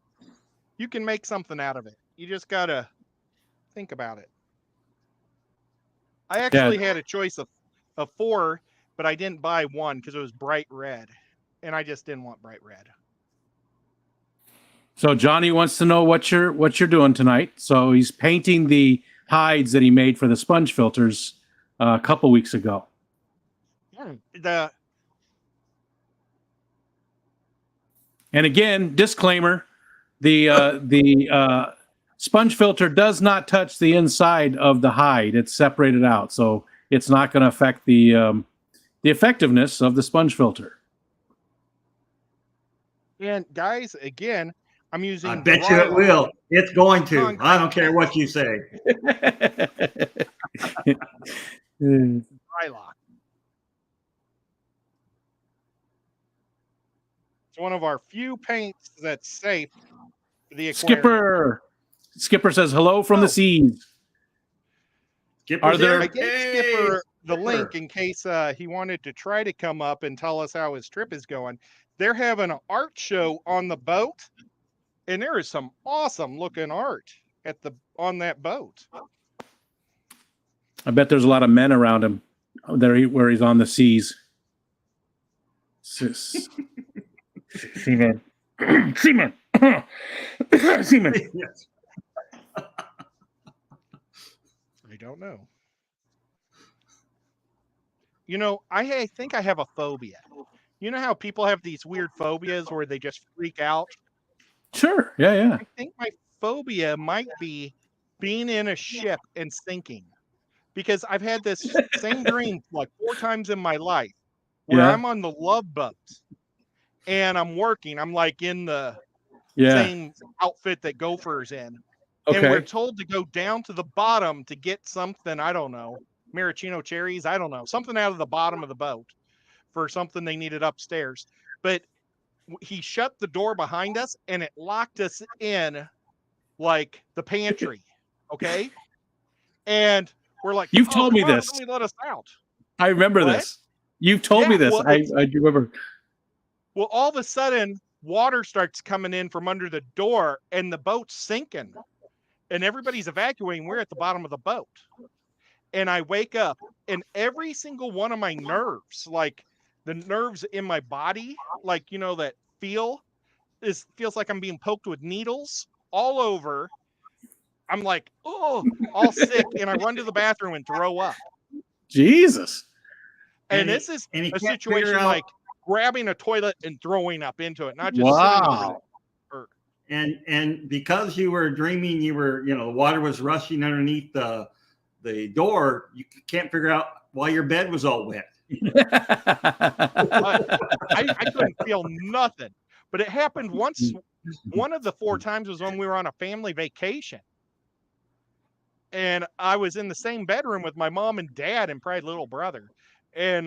you can make something out of it. You just got to think about it. I actually had a choice of 4, but I didn't buy one because it was bright red, and I just didn't want bright red. So Johnny wants to know what you're doing tonight. So he's painting the hides that he made for the sponge filters a couple weeks ago. And again, disclaimer: the sponge filter does not touch the inside of the hide; it's separated out, so it's not going to affect the effectiveness of the sponge filter. And guys, again, I'm using. I bet you it will. It's going to. I don't care what you say. Drylock. It's one of our few paints that's safe for the aquarium. Skipper says hello from the seas. I gave Skipper the link in case he wanted to try to come up and tell us how his trip is going. They're having an art show on the boat, and there is some awesome looking art on that boat. I bet there's a lot of men around him where he's on the seas. Seaman. Seaman. Seaman. Yes. I don't know. You know, I think I have a phobia. You know how people have these weird phobias where they just freak out? Sure. Yeah, yeah. I think my phobia might be being in a ship and sinking, because I've had this same dream like 4 times in my life where Yeah. I'm on the Love Boat and I'm working. I'm like in the Yeah. same outfit that Gopher's in. And we're Okay. told to go down to the bottom to get something, I don't know, maraschino cherries, I don't know, something out of the bottom of the boat for something they needed upstairs. But he shut the door behind us and it locked us in like the pantry. Okay. And we're like, You've oh, told come me on, this. somebody let us out. I remember What? this. You've told me Yeah. this. Well, I do remember. well, all of a sudden, water starts coming in from under the door and the boat's sinking and everybody's evacuating. We're at the bottom of the boat. And I wake up and every single one of my nerves, like the nerves in my body, like, you know, that feels like I'm being poked with needles all over. I'm like, oh, all sick. And I run to the bathroom and throw up. Jesus. And this is and he a can't figure situation out. like grabbing a toilet and throwing up into it, not just sitting on Wow. it. And because you were dreaming, you were, you know, the water was rushing underneath the door. You can't figure out why your bed was all wet. I couldn't feel nothing. But it happened once. One of the 4 times was when we were on a family vacation. And I was in the same bedroom with my mom and dad and probably little brother. And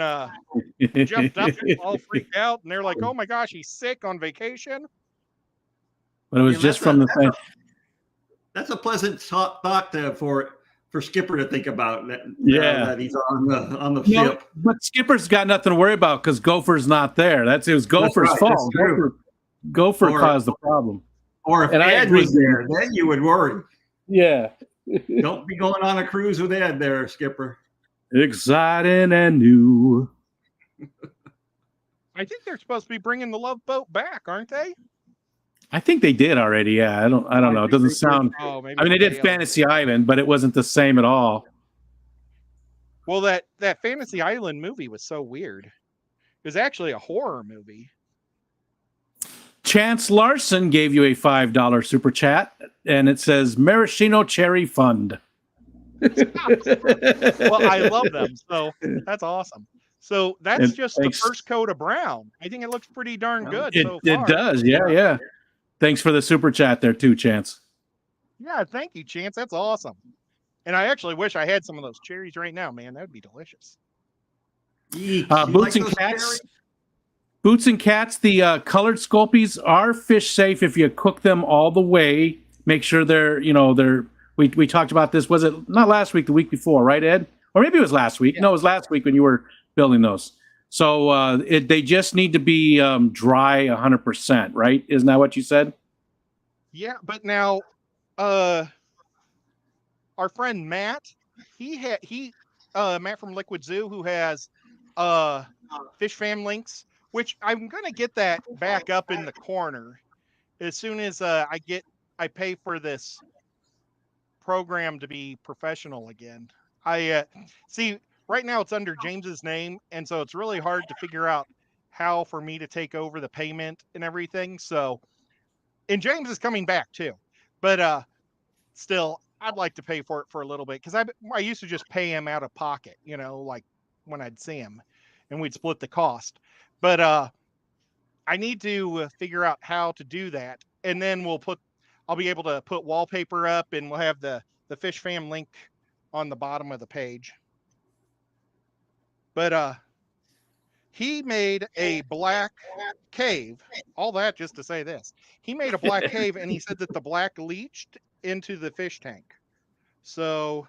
jumped up all freaked out. And they're like, oh my gosh, he's sick on vacation. But it was You know, just from the thing. That's a pleasant thought for Skipper to think about. That he's on the ship. But Skipper's got nothing to worry about because Gopher's not there. It was Gopher's fault. Gopher caused the problem. Or if Ed was there, then you would worry. Yeah. Don't be going on a cruise with Ed there, Skipper. Exciting and new. I think they're supposed to be bringing the Love Boat back, aren't they? I think they did already. Yeah, I don't know. It doesn't sound. Oh, maybe I mean, they did Fantasy Island, but it wasn't the same at all. Well, that Fantasy Island movie was so weird. It was actually a horror movie. Chance Larson gave you a $5 super chat, and it says Maraschino Cherry Fund. Well, I love them, so that's awesome. So that's just thanks. the first coat of brown. I think it looks pretty darn good so far. It does, yeah. Thanks for the super chat there too, Chance. Yeah, thank you, Chance. That's awesome. And I actually wish I had some of those cherries right now, man. That would be delicious. Boots and Cats. Boots and Cats, the colored Sculpies are fish safe if you cook them all the way. Make sure they're. We talked about this. Was it not last week, the week before, right, Ed? Or maybe it was last week. Yeah. No, it was last week when you were building those. So they just need to be dry 100%, right? Isn't that what you said? Yeah, but now our friend Matt, Matt from Liquid Zoo, who has Fish Fam links, which I'm gonna get that back up in the corner as soon as I pay for this program to be professional again. I see right now it's under James's name, and so it's really hard to figure out how for me to take over the payment and everything. So, and James is coming back too, but still, I'd like to pay for it for a little bit because I used to just pay him out of pocket, like when I'd see him, and we'd split the cost. But I need to figure out how to do that, and then I'll be able to put wallpaper up, and we'll have the Fish Fam link on the bottom of the page. But he made a black cave. All that just to say this. He made a black cave, and he said that the black leached into the fish tank. So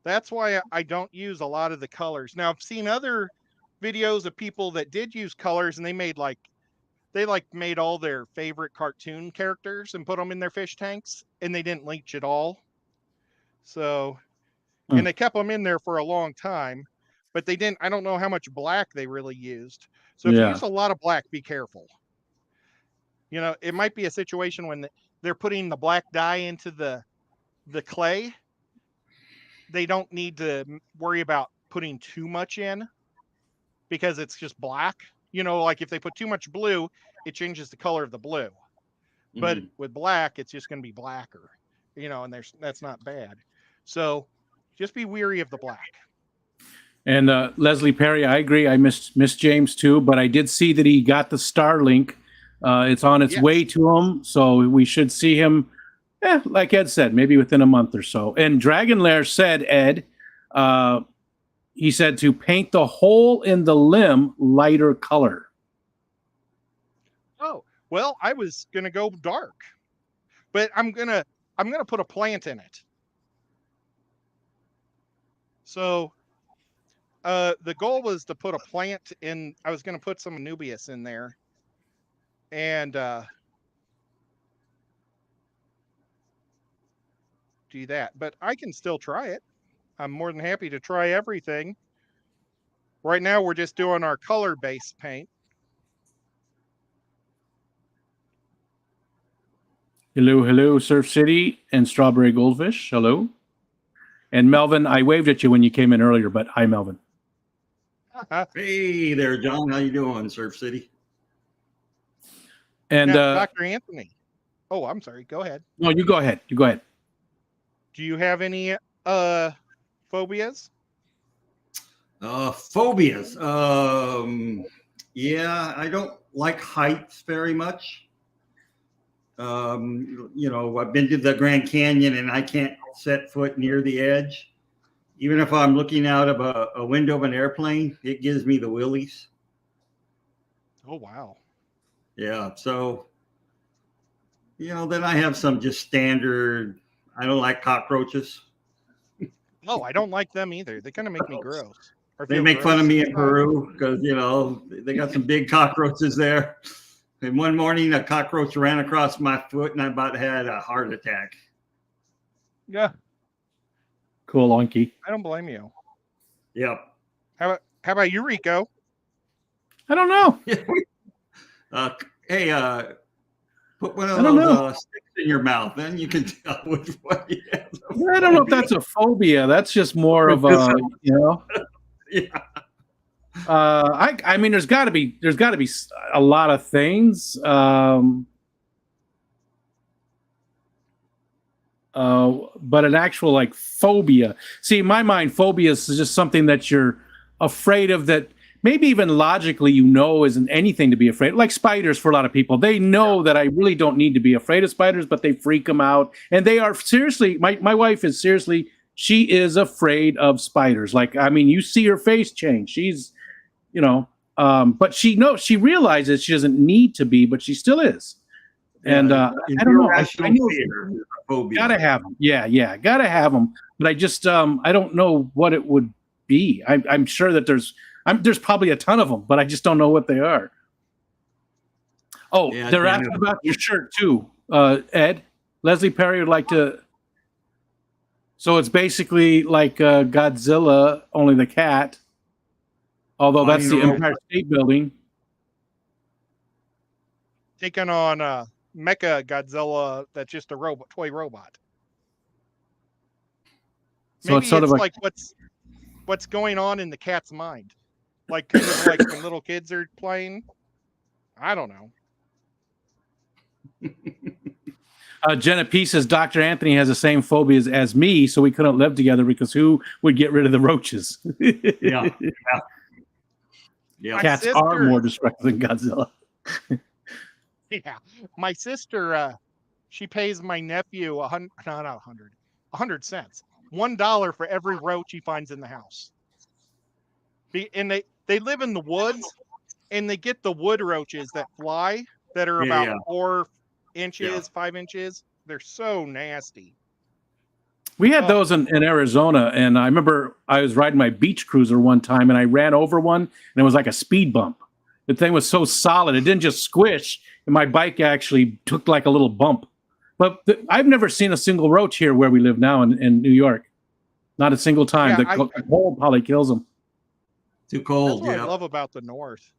that's why I don't use a lot of the colors. Now, I've seen other videos of people that did use colors, and they made made all their favorite cartoon characters and put them in their fish tanks, and they didn't leach at all. So, and they kept them in there for a long time, but they didn't. I don't know how much black they really used. So if you use a lot of black, be careful. You know, it might be a situation when they're putting the black dye into the clay. They don't need to worry about putting too much in because it's just black. You know, like if they put too much blue, it changes the color of the blue. But with black, it's just going to be blacker, you know, and that's not bad. So just be weary of the black. And Leslie Perry, I agree. I missed James too, but I did see that he got the Starlink. It's on its way to him, so we should see him, like Ed said, maybe within a month or so. And Dragon Lair said, Ed, he said to paint the hole in the limb lighter color. Oh, well, I was gonna go dark, but I'm gonna put a plant in it. So the goal was to put a plant in. I was gonna put some Anubias in there, and do that. But I can still try it. I'm more than happy to try everything. Right now, we're just doing our color-based paint. Hello, Surf City and Strawberry Goldfish. Hello. And Melvin, I waved at you when you came in earlier, but hi, Melvin. Hey there, John. How you doing, Surf City? And now, Dr. Anthony. Oh, I'm sorry. Go ahead. No, you go ahead. You go ahead. Do you have any phobias? Phobias. Yeah, I don't like heights very much. You know, I've been to the Grand Canyon and I can't set foot near the edge. Even if I'm looking out of a window of an airplane, it gives me the willies. Oh, wow. Yeah. So, you know, then I have some just standard, I don't like cockroaches. Oh, I don't like them either. They kind of make me gross. They make fun of me in Peru because, you know, they got some big cockroaches there. And one morning, a cockroach ran across my foot and I about had a heart attack. Yeah. Cool, Unky. I don't blame you. Yep. How about you, Rico? I don't know. Hey, put one of those sticks in your mouth, then you can tell which one you have. I don't know if that's a phobia. That's just more of a, you know. Yeah. I mean, there's got to be a lot of things. But an actual like phobia. See, in my mind, phobias is just something that you're afraid of that maybe even logically you know isn't anything to be afraid of. Like spiders for a lot of people. They know that I really don't need to be afraid of spiders, but they freak them out. And they are seriously, my wife is seriously, she is afraid of spiders. Like, I mean, you see her face change. She's, you know, but she realizes she doesn't need to be, but she still is. And I don't know. I know gotta have them. Yeah, gotta have them. But I just I don't know what it would be. I'm sure that there's probably a ton of them, but I just don't know what they are. Oh, yeah, they're asking about your shirt too, Ed. Leslie Perry would like to. So it's basically like Godzilla, only the cat. Although that's the Empire State Building. Taking on Mecha Godzilla, that's just a toy robot. So maybe it's sort of like what's going on in the cat's mind, like kind of like when little kids are playing. I don't know. Jenna P says Dr. Anthony has the same phobias as me, so we couldn't live together because who would get rid of the roaches? Yeah. Cats are more destructive than Godzilla. Yeah, my sister, she pays my nephew $100 cents, $1 for every roach he finds in the house. And they live in the woods, and they get the wood roaches that fly that are about 4 inches, 5 inches. They're so nasty. We had those in Arizona, and I remember I was riding my beach cruiser one time, and I ran over one, and it was like a speed bump. The thing was so solid; it didn't just squish, and my bike actually took like a little bump. But I've never seen a single roach here where we live now in New York. Not a single time. Yeah, the cold probably kills them. Too cold. That's what I love about the North.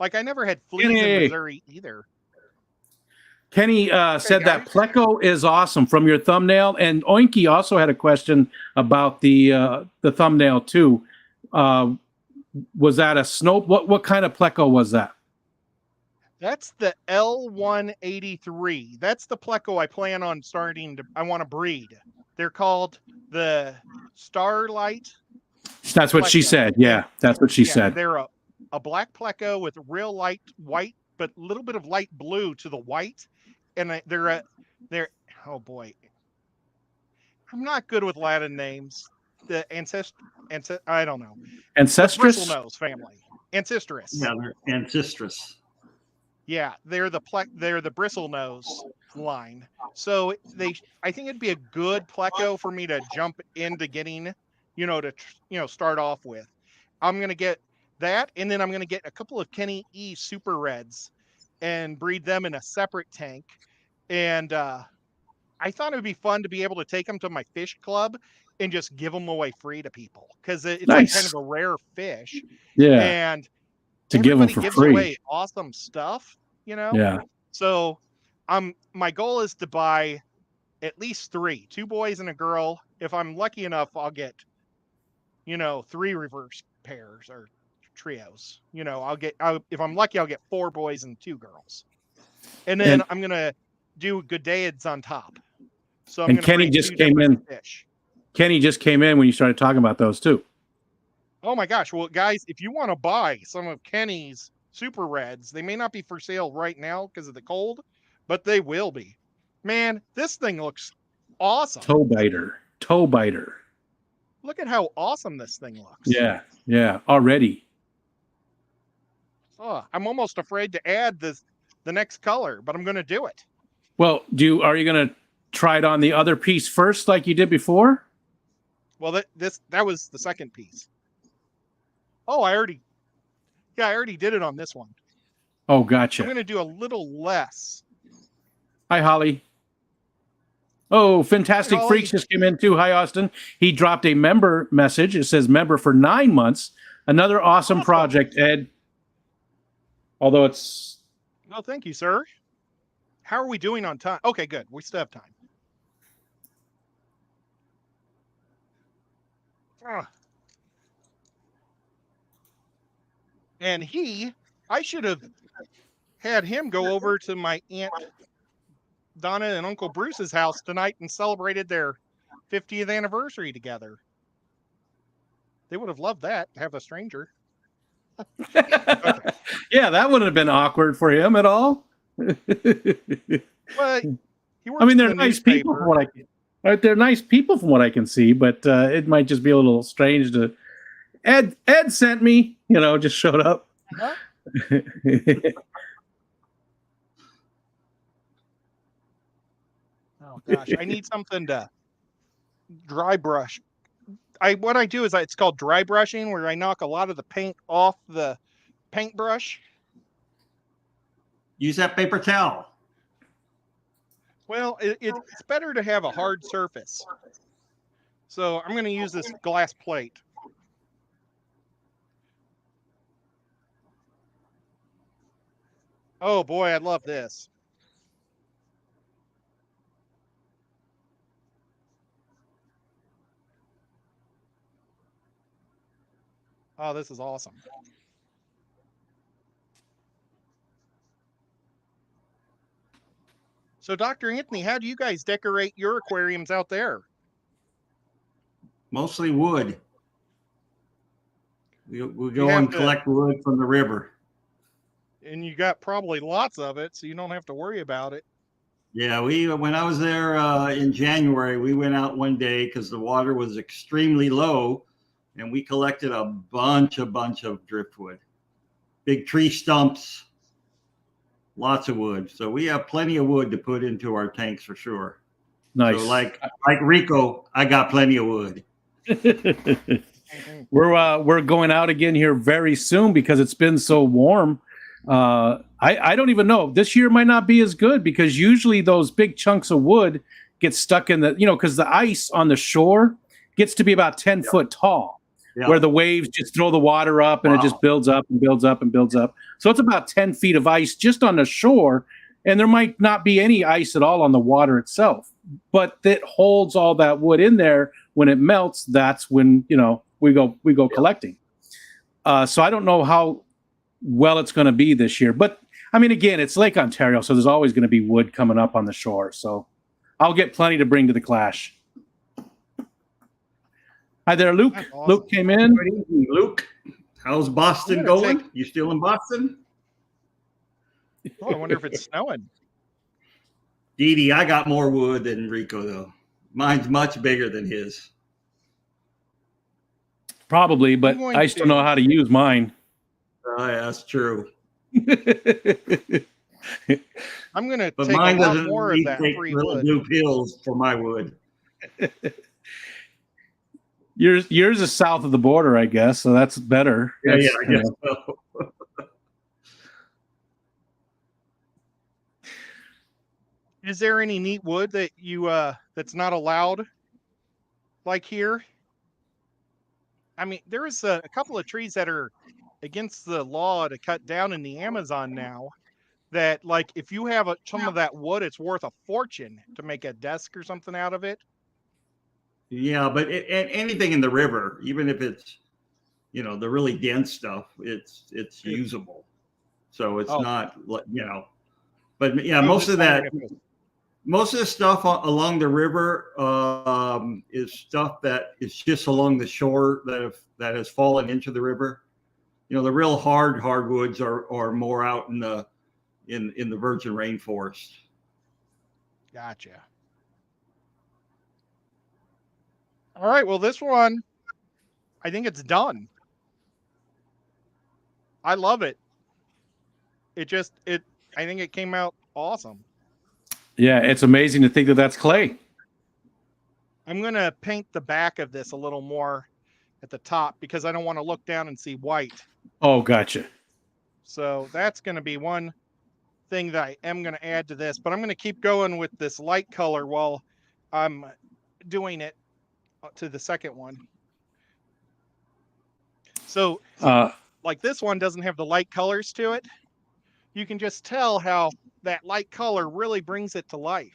Like I never had fleas in Missouri either. Kenny said that guys. Pleco is awesome from your thumbnail, and Oinky also had a question about the thumbnail too. Was that a snow? What kind of Pleco was that? That's the L183. That's the Pleco I plan on I want to breed. They're called the Starlight. That's what she Pleco. Yeah, that's what she said. They're a black Pleco with real light white, but a little bit of light blue to the white. And they're oh boy. I'm not good with Latin names. The I don't know. Ancestress? Bristlenose family. Ancestris. Yeah, they're Ancestris. Yeah, they're the bristlenose line. So I think it'd be a good Pleco for me to jump into getting, start off with. I'm going to get that, and then I'm going to get a couple of Kenny E Super Reds and breed them in a separate tank. And I thought it would be fun to be able to take them to my fish club and just give them away free to people, because it's like kind of a rare fish. Yeah. And to give them for gives free. Away awesome stuff, Yeah. So my goal is to buy at least 3, 2 boys and a girl. If I'm lucky enough, I'll get, 3 reverse pairs or trios. If I'm lucky, I'll get 4 boys and 2 girls. And then I'm going to do Goodaids on top. So I'm Kenny just came in. Fish. Kenny just came in when you started talking about those too. Oh my gosh. Well, guys, if you want to buy some of Kenny's Super Reds, they may not be for sale right now because of the cold, but they will be. Man, this thing looks awesome. Toe biter. Look at how awesome this thing looks. Yeah, already. Oh, I'm almost afraid to add the next color, but I'm going to do it. Well, are you going to try it on the other piece first like you did before? Well, that was the second piece. Oh, I already did it on this one. Oh, gotcha. I'm going to do a little less. Hi, Holly. Oh, Fantastic Hi, Freaks just came in too. Hi, Austin. He dropped a member message. It says member for 9 months. Another awesome project, Ed. Although it's... No, thank you, sir. How are we doing on time? Okay, good. We still have time. And I should have had him go over to my Aunt Donna and Uncle Bruce's house tonight and celebrated their 50th anniversary together. They would have loved that, to have a stranger. Okay. Yeah, that wouldn't have been awkward for him at all. But they're nice people from what I can see, but it might just be a little strange to Ed sent me, just showed up. Huh? Oh gosh, I need something to dry brush. What I do is it's called dry brushing, where I knock a lot of the paint off the paintbrush. Use that paper towel. Well, it's better to have a hard surface. So I'm going to use this glass plate. Oh boy, I love this. Oh, this is awesome. So, Dr. Anthony, how do you guys decorate your aquariums out there? Mostly wood. We go and collect wood from the river. And you got probably lots of it, so you don't have to worry about it. Yeah, when I was there in January, we went out one day because the water was extremely low, and we collected a bunch of driftwood, big tree stumps, lots of wood. So we have plenty of wood to put into our tanks for sure. Nice. So like Rico, I got plenty of wood. We're going out again here very soon because it's been so warm. I don't even know. This year might not be as good because usually those big chunks of wood get stuck in because the ice on the shore gets to be about 10 foot tall, where the waves just throw the water up and it just builds up and builds up and builds up. So it's about 10 feet of ice just on the shore. and there might not be any ice at all on the water itself, but it holds all that wood in there. When it melts, that's when we go collecting. So I don't know how well it's going to be this year, but I mean, again, it's Lake Ontario, so there's always going to be wood coming up on the shore. So I'll get plenty to bring to the clash. Hi there, Luke. Awesome. Luke came in. Good evening, Luke. How's Boston going? You still in Boston? Oh, I wonder if it's snowing. Dee Dee, I got more wood than Rico, though. Mine's much bigger than his. Probably, but I still know how to use mine. Yeah, that's true. I'm going to But take mine a lot doesn't more of need that to take free little wood. blue pills for my wood. Yours is south of the border, I guess, so that's better. Yeah, That's, I guess so. Is there any neat wood that you that's not allowed like here? I mean, there's a couple of trees that are against the law to cut down in the Amazon now that, like, if you have some of that wood, it's worth a fortune to make a desk or something out of it. Yeah, but anything in the river, even if it's, the really dense stuff, it's usable. So it's not, but yeah, most of the stuff along the river is stuff that is just along the shore that has fallen into the river. The real hardwoods are more out in the virgin rainforest. Gotcha. All right. Well, this one, I think it's done. I love it. I think it came out awesome. Yeah, it's amazing to think that that's clay. I'm going to paint the back of this a little more at the top because I don't want to look down and see white. Oh, gotcha. So that's going to be one thing that I am going to add to this, but I'm going to keep going with this light color while I'm doing it to the second one. So like this one doesn't have the light colors to it. You can just tell how that light color really brings it to life.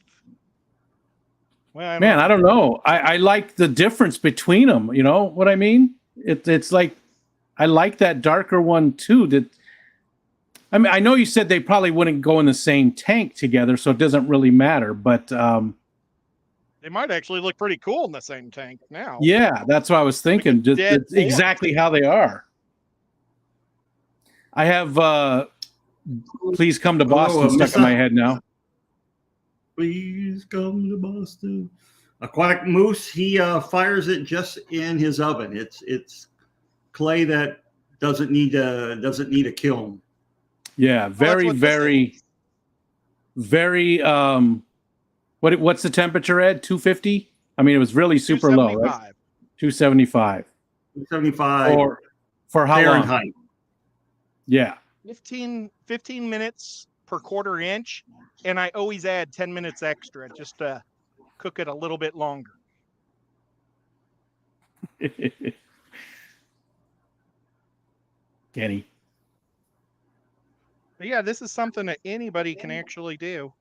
Well, I don't know. I like the difference between them. You know what I mean? It's like I like that darker one too. I mean, I know you said they probably wouldn't go in the same tank together, so it doesn't really matter. But they might actually look pretty cool in the same tank now. Yeah, that's what I was thinking. It's exactly how they are. I have Please Come to Boston stuck in my head now. Please come to Boston. Aquatic Moose, he fires it just in his oven. It's clay that doesn't need a kiln. Yeah, very. What's the temperature, Ed? 250? I mean, it was really super low, right? 275. 275. Or for how Fahrenheit. long? Yeah. 15 minutes per quarter inch, and I always add 10 minutes extra just to cook it a little bit longer. Kenny. But yeah, this is something that anybody can actually do.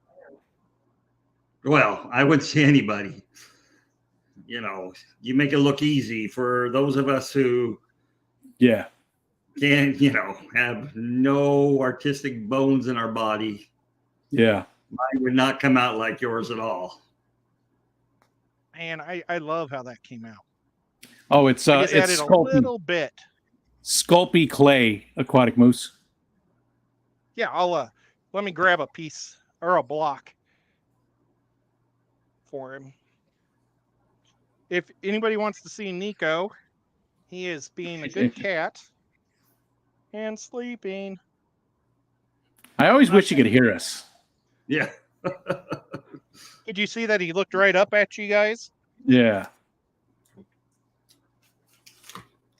Well, I would say anybody. You make it look easy for those of us who can, have no artistic bones in our body. Yeah. Mine would not come out like yours at all. Man, I love how that came out. Oh, it's added a little bit. Sculpey clay, Aquatic Moose. Yeah, I'll let me grab a piece or a block for him. If anybody wants to see Nico, he is being a good cat and sleeping. I always wish you could hear us. Yeah. Did you see that he looked right up at you guys? Yeah.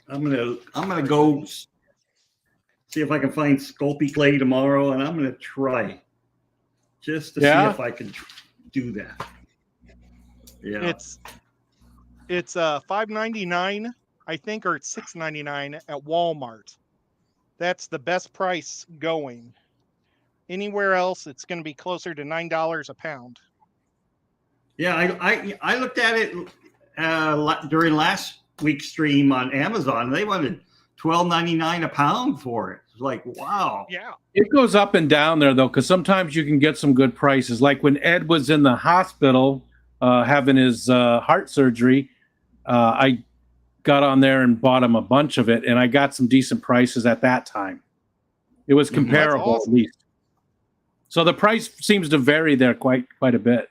I'm gonna go see if I can find Sculpey clay tomorrow, and I'm gonna try just to see if I can do that. Yeah. It's $5.99, I think, or it's $6.99 at Walmart. That's the best price going. Anywhere else, it's going to be closer to $9 a pound. Yeah, I looked at it during last week's stream on Amazon. They wanted $12.99 a pound for it. It's like, wow. Yeah. It goes up and down there, though, because sometimes you can get some good prices. Like when Ed was in the hospital having his heart surgery, I got on there and bought him a bunch of it, and I got some decent prices at that time. It was comparable, awesome. at least. So the price seems to vary there quite a bit.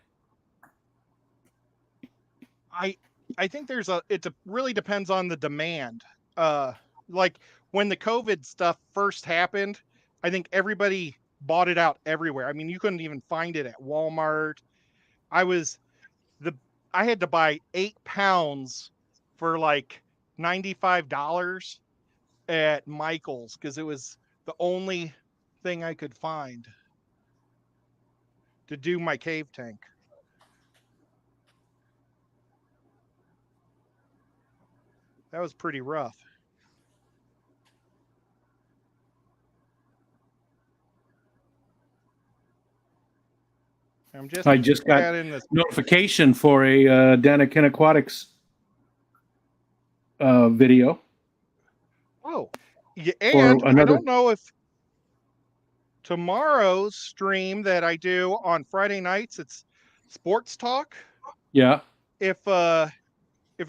I think it really depends on the demand. Like when the COVID stuff first happened, I think everybody bought it out everywhere. I mean, you couldn't even find it at Walmart. I had to buy 8 pounds for like $95 at Michael's because it was the only thing I could find to do my cave tank. That was pretty rough. I just got notification for a Daniken Aquatics video. Oh, yeah, and I don't know if tomorrow's stream that I do on Friday nights, it's sports talk. Yeah. If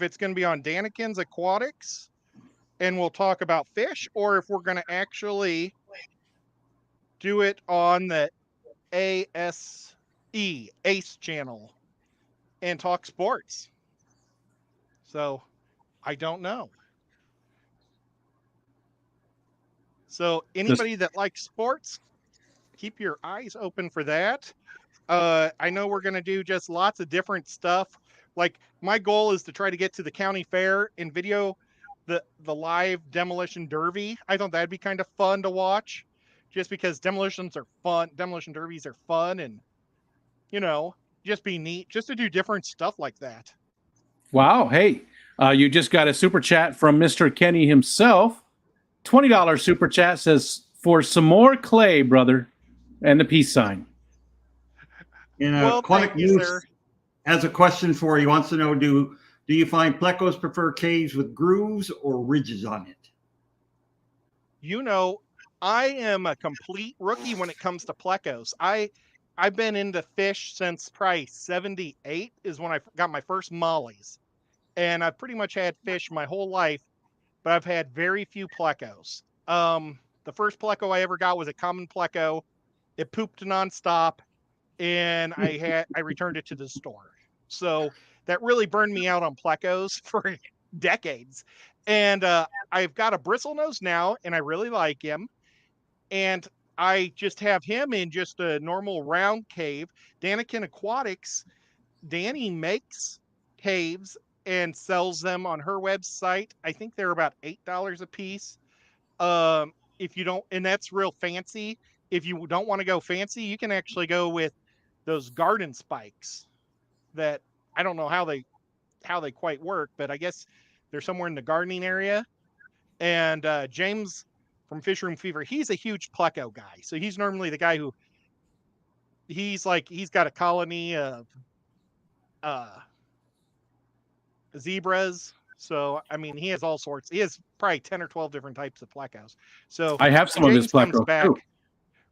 it's going to be on Daniken's Aquatics, and we'll talk about fish, or if we're going to actually do it on the ACE channel and talk sports. So I don't know. So anybody that likes sports, keep your eyes open for that. I know we're going to do just lots of different stuff. Like my goal is to try to get to the county fair and video the live demolition derby. I thought that'd be kind of fun to watch, just because demolitions are fun. Demolition derbies are fun, and just be neat, just to do different stuff like that. Wow! Hey, you just got a super chat from Mr. Kenny himself. $20 super chat says, "For some more clay, brother," and the peace sign. Aquatic News has a question for you. He wants to know, do you find plecos prefer caves with grooves or ridges on it? I am a complete rookie when it comes to plecos. I've been into fish since probably 78 is when I got my first mollies. And I've pretty much had fish my whole life, but I've had very few plecos. The first pleco I ever got was a common pleco. It pooped nonstop, and I returned it to the store. So that really burned me out on plecos for decades. And I've got a bristlenose now, and I really like him. And I just have him in just a normal round cave. Daniken Aquatics, Danny makes caves and sells them on her website. I think they're about $8 a piece. If you don't, and that's real fancy. If you don't want to go fancy, you can actually go with those garden spikes that I don't know how they quite work, but I guess they're somewhere in the gardening area. And James from Fish Room Fever, he's a huge pleco guy. So he's normally the guy who he's got a colony of zebras. So I mean, he has all sorts. He has probably 10 or 12 different types of plecos. So I have some of his plecos too.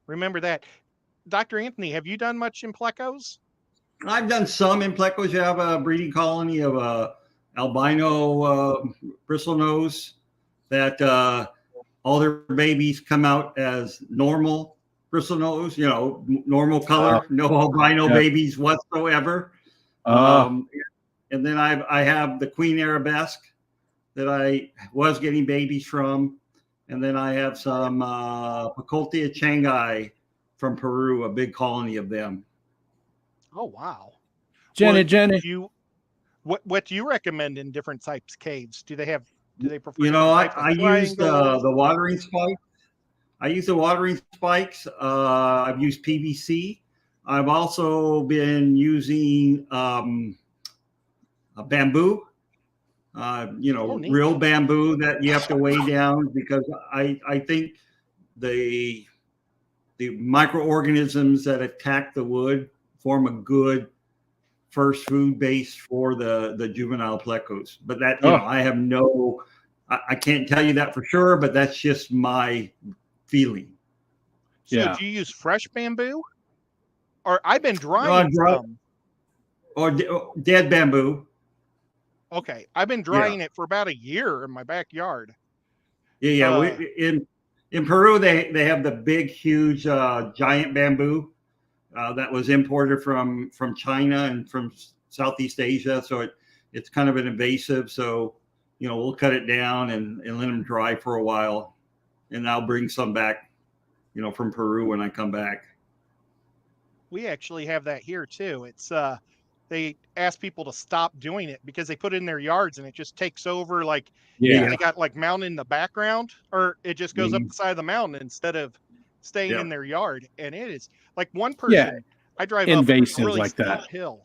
Remember that. Dr. Anthony, have you done much in plecos? I've done some in plecos. You have a breeding colony of albino bristlenose that all their babies come out as normal bristlenose, normal color, no albino babies whatsoever. And then I have the Queen Arabesque that I was getting babies from. And then I have some Facultia changai from Peru, a big colony of them. Oh, wow. Jenny. What do you recommend in different types of caves? Do they prefer? I use the watering spike. I use the watering spikes. I've used PVC. I've also been using bamboo. Real bamboo that you have to weigh down, because I think the the microorganisms that attack the wood form a good first food base for the juvenile plecos. But that, you know, I have I can't tell you that for sure, but that's just my feeling. So do you use fresh bamboo? Or I've been drying some. Or dead bamboo. Okay, I've been drying it for about a year in my backyard. Yeah. In Peru, they have the big, huge, giant bamboo that was imported from China and from Southeast Asia. So it's kind of an invasive. So, you know, we'll cut it down and let them dry for a while, and I'll bring some back, you know, from Peru when I come back. We actually have that here too. It's they ask people to stop doing it because they put it in their yards and it just takes over. Like they got like mountain in the background, or it just goes up the side of the mountain instead of staying in their yard. And it is like one person I drive invasive up a really like steep that hill.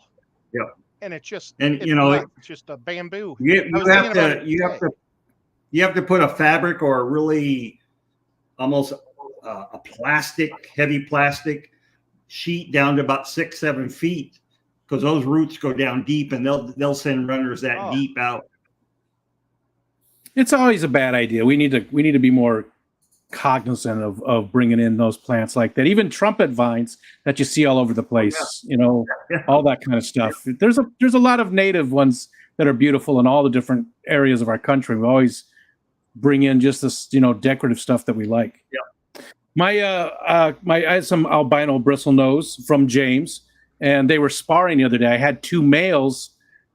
Yeah. And it's just you know it's just a bamboo. You have to put a fabric or a really almost a heavy plastic sheet down to about 6-7 feet, because those roots go down deep and they'll send runners that deep out. It's always a bad idea. We need to be more cognizant of bringing in those plants like that. Even trumpet vines that you see all over the place, you know, all that kind of stuff. There's a lot of native ones that are beautiful in all the different areas of our country. We always bring in just this, you know, decorative stuff that we like. Yeah. I had some albino bristlenose from James, and they were sparring the other day. I had 2 males.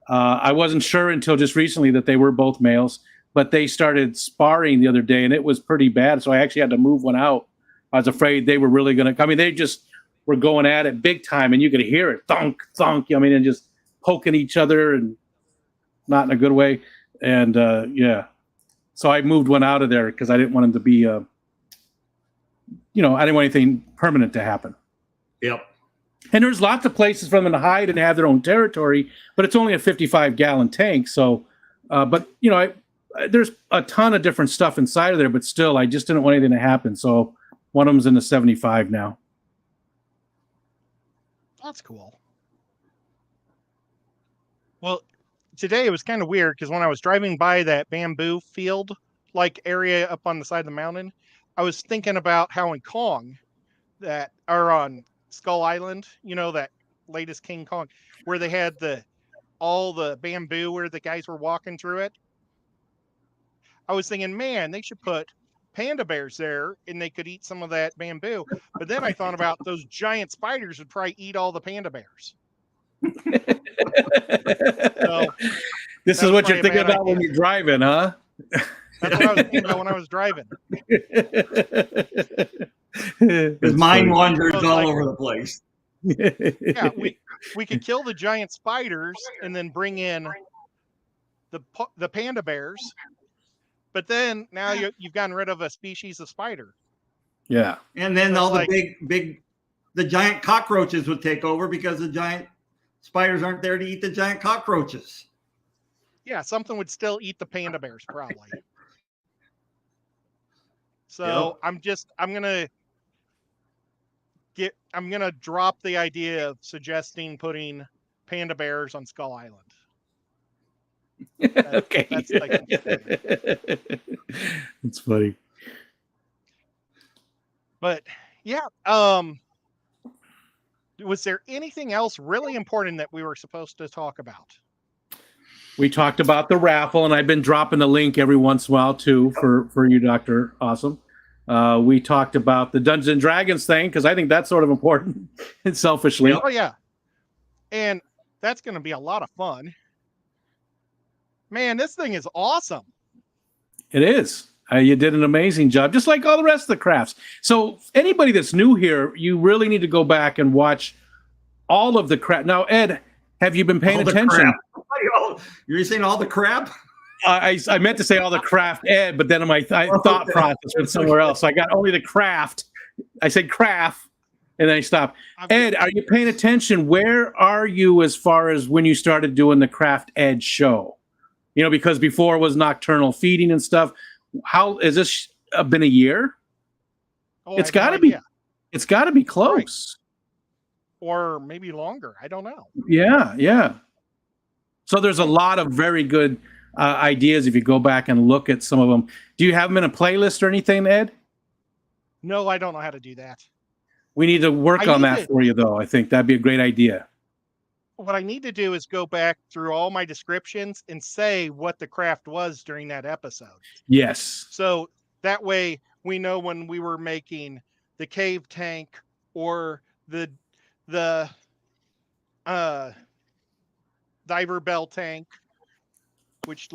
I wasn't sure until just recently that they were both males, but they started sparring the other day, and it was pretty bad. So I actually had to move one out. I was afraid they were really going to. I mean, they just were going at it big time, and you could hear it thunk, thunk. I mean, and just poking each other, and not in a good way. And so I moved one out of there because I didn't want him to be. I didn't want anything permanent to happen. Yep. And there's lots of places for them to hide and have their own territory, but it's only a 55-gallon tank. So, there's a ton of different stuff inside of there, but still, I just didn't want anything to happen. So one of them's in the 75 now. That's cool. Well, today it was kind of weird because when I was driving by that bamboo field like area up on the side of the mountain, I was thinking about how in Kong, that are on Skull Island, you know, that latest King Kong, where they had all the bamboo where the guys were walking through it. I was thinking, man, they should put panda bears there and they could eat some of that bamboo. But then I thought about those giant spiders would probably eat all the panda bears. So, this is what you're thinking about when you're driving, huh? That's what I was thinking about when I was driving. His mind wanders all over the place. Yeah, we could kill the giant spiders and then bring in the panda bears. But then now you've gotten rid of a species of spider. Yeah. And then all the the giant cockroaches would take over because the giant spiders aren't there to eat the giant cockroaches. Yeah, something would still eat the panda bears probably. So I'm gonna drop the idea of suggesting putting panda bears on Skull Island. Okay. That's funny. But yeah, was there anything else really important that we were supposed to talk about? We talked about the raffle, and I've been dropping the link every once in a while too for you, Dr. Awesome. We talked about the Dungeons and Dragons thing because I think that's sort of important and selfishly. Oh yeah, and that's going to be a lot of fun. Man, this thing is awesome. It is. You did an amazing job, just like all the rest of the crafts. So anybody that's new here, you really need to go back and watch all of the crap. Now, Ed, have you been paying attention? You're saying all the crap? I meant to say all the craft, Ed, but then my thought process went somewhere else. So I got only the craft. I said craft, and then I stopped. Ed, are you paying attention? Where are you as far as when you started doing the Craft Ed show? You know, because before it was nocturnal feeding and stuff. How has this been a year? Oh, It's got to be. It's got to be close. Or maybe longer. I don't know. Yeah, yeah. So there's a lot of very good ideas if you go back and look at some of them. Do you have them in a playlist or anything, Ed? No, I don't know how to do that. We need to work on that for you, though. I think that'd be a great idea. What I need to do is go back through all my descriptions and say what the craft was during that episode. Yes. So that way we know when we were making the cave tank or the diver bell tank, which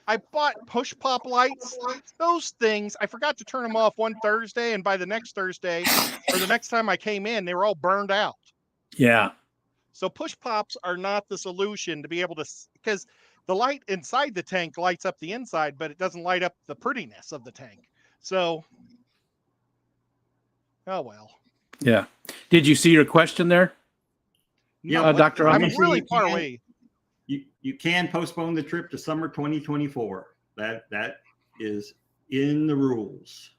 I bought push pop lights. Those things, I forgot to turn them off one Thursday, and by the next Thursday or the next time I came in, they were all burned out. Yeah. So push pops are not the solution to be able to, because the light inside the tank lights up the inside, but it doesn't light up the prettiness of the tank. So, oh well. Yeah. Did you see your question there? Yeah, Dr. I'm really far away. You can postpone the trip to summer 2024. That is in the rules.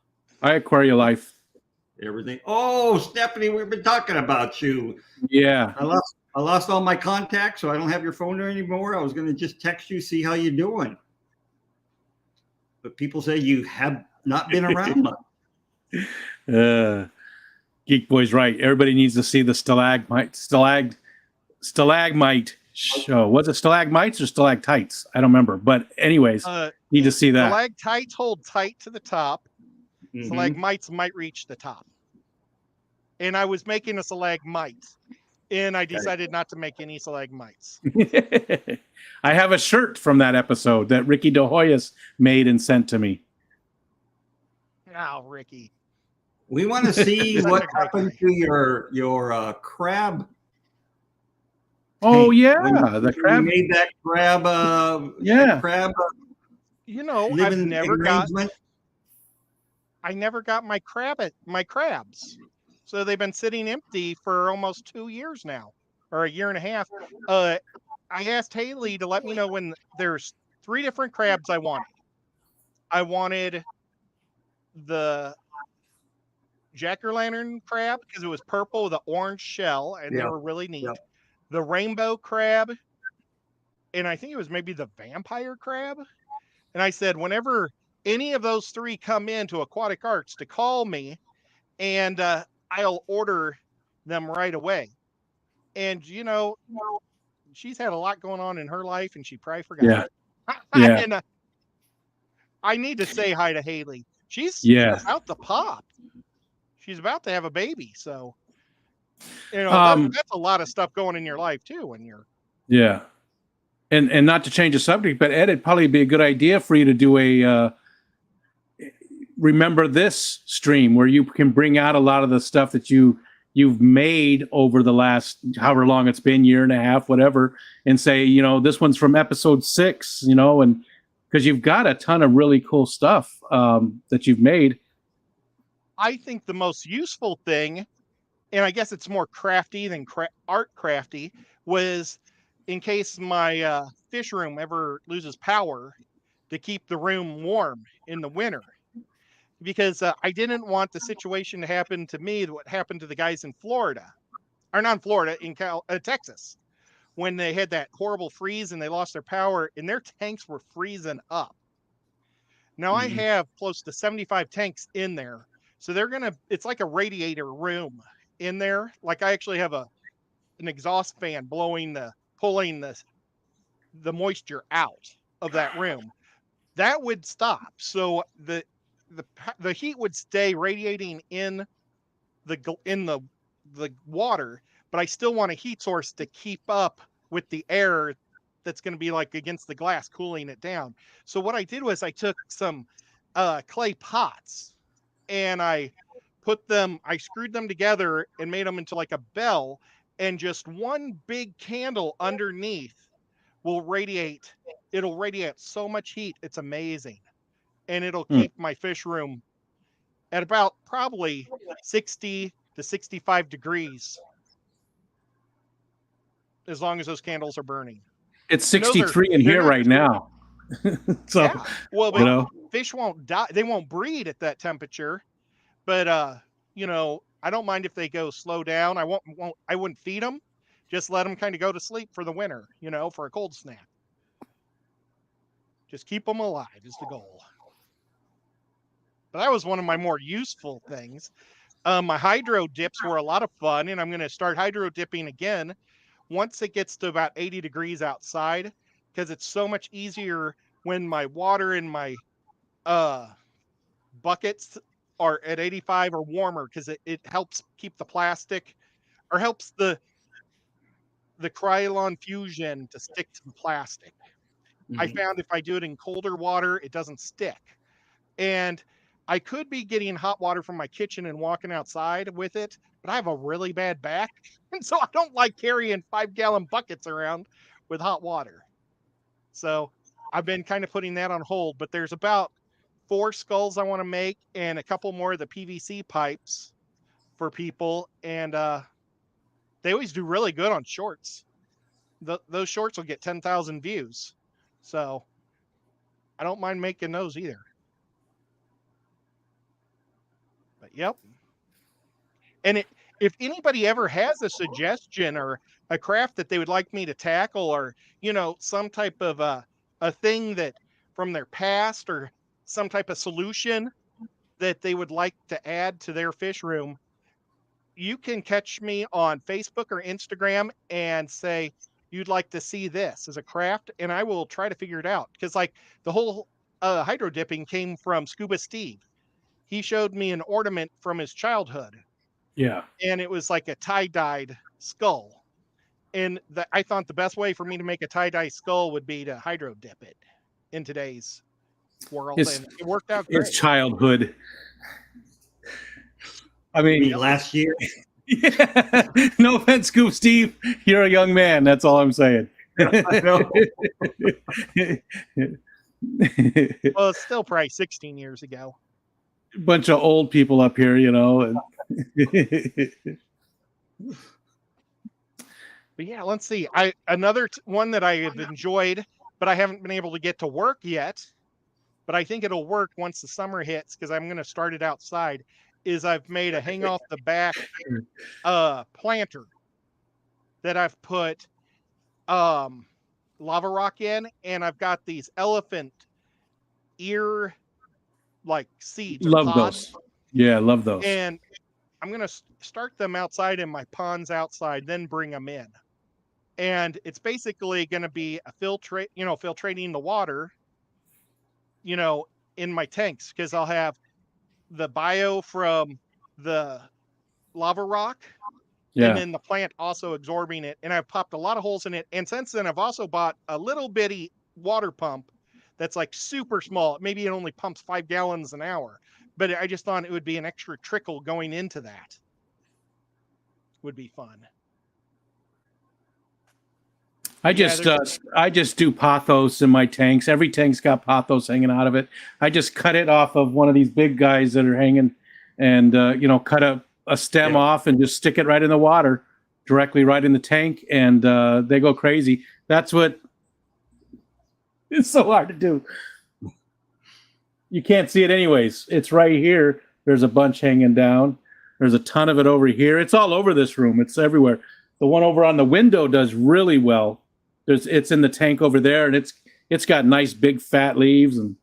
Hi, Aquarium Life. Everything. Oh, Stephanie, we've been talking about you. Yeah. I lost all my contacts, so I don't have your phone there anymore. I was going to just text you, see how you're doing. But people say you have not been around much. Geek Boy's right. Everybody needs to see the stalagmite show. Was it stalagmites or stalactites? I don't remember. But anyways, need to see that. Stalactites hold tight to the top. Mm-hmm. Stalagmites might reach the top. And I was making a stalagmite, and I decided not to make any stalagmites. I have a shirt from that episode that Ricky De Hoyos made and sent to me. Oh, Ricky. We want to see what happened to your crab. Oh yeah, the crab. You made that crab. Crab. I never got my crabs. So they've been sitting empty for almost 2 years now, or a year and a half. I asked Haley to let me know when there's 3 different crabs I wanted. I wanted the jack-o'-lantern crab because it was purple with an orange shell, and they were really neat. Yeah. The rainbow crab, and I think it was maybe the vampire crab. And I said, whenever any of those 3 come into Aquatic Arts, to call me, and I'll order them right away. And, she's had a lot going on in her life, and she probably forgot. Yeah. And I need to say hi to Haley. She's about to pop. She's about to have a baby, so that's a lot of stuff going in your life too when you're and not to change the subject, but Ed, it'd probably be a good idea for you to do a remember this stream where you can bring out a lot of the stuff that you've made over the last however long it's been, year and a half, whatever, and say, this one's from episode 6, and because you've got a ton of really cool stuff that you've made. I think the most useful thing, and I guess it's more crafty than art crafty, was in case my fish room ever loses power, to keep the room warm in the winter. Because I didn't want the situation to happen to me, what happened to the guys in Florida, or not in Florida, in Texas, when they had that horrible freeze and they lost their power and their tanks were freezing up. Now I have close to 75 tanks in there. So it's like a radiator room in there. Like I actually have an exhaust fan pulling the moisture out of that room. That would stop. So the heat would stay radiating in the water, but I still want a heat source to keep up with the air that's going to be like against the glass, cooling it down. So what I did was I took some clay pots, and I screwed them together and made them into like a bell, and just one big candle underneath will radiate. It'll radiate so much heat. It's amazing. And it'll keep my fish room at about probably 60 to 65 degrees. As long as those candles are burning. It's 63 in here right now. So, well, but fish won't die. They won't breed at that temperature. But, I don't mind if they go slow down. I wouldn't feed them. Just let them kind of go to sleep for the winter, you know, for a cold snap. Just keep them alive is the goal. But that was one of my more useful things. My hydro dips were a lot of fun, and I'm going to start hydro dipping again once it gets to about 80 degrees outside, because it's so much easier when my water in my buckets are at 85 or warmer, because it helps keep the plastic, or helps the Krylon fusion to stick to the plastic. I found if I do it in colder water, it doesn't stick. And I could be getting hot water from my kitchen and walking outside with it, but I have a really bad back. And so I don't like carrying 5-gallon buckets around with hot water. So I've been kind of putting that on hold, but there's about 4 skulls I want to make and a couple more of the PVC pipes for people. And they always do really good on shorts. Those shorts will get 10,000 views. So I don't mind making those either. But yep. And if anybody ever has a suggestion or a craft that they would like me to tackle, or, you know, some type of a thing that from their past, or some type of solution that they would like to add to their fish room, you can catch me on Facebook or Instagram and say you'd like to see this as a craft, and I will try to figure it out. Because like the whole hydro dipping came from Scuba Steve. He showed me an ornament from his childhood. Yeah. And it was like a tie-dyed skull. And I thought the best way for me to make a tie-dye skull would be to hydro dip it in today's world. And it worked out great. His childhood. I mean, last year. Yeah. No offense, Scoop Steve. You're a young man. That's all I'm saying. I know. Well, it's still probably 16 years ago. Bunch of old people up here, you know. But yeah, let's see. Another one that I have enjoyed, but I haven't been able to get to work yet, but I think it'll work once the summer hits, because I'm going to start it outside, is I've made a hang off the back planter that I've put lava rock in, and I've got these elephant ear like seeds. Love those. Yeah, love those. And I'm going to start them outside in my ponds outside, then bring them in. And it's basically going to be a filtrating the water, you know, in my tanks, because I'll have the bio from the lava rock, and then the plant also absorbing it. And I've popped a lot of holes in it. And since then, I've also bought a little bitty water pump that's like super small. Maybe it only pumps 5 gallons an hour, but I just thought it would be an extra trickle going into that. Would be fun. I just do pothos in my tanks. Every tank's got pothos hanging out of it. I just cut it off of one of these big guys that are hanging, and cut a stem off and just stick it right in the water, directly right in the tank, and they go crazy. That's what. It's so hard to do. You can't see it anyways. It's right here. There's a bunch hanging down. There's a ton of it over here. It's all over this room. It's everywhere. The one over on the window does really well. It's in the tank over there, and it's got nice big fat leaves. And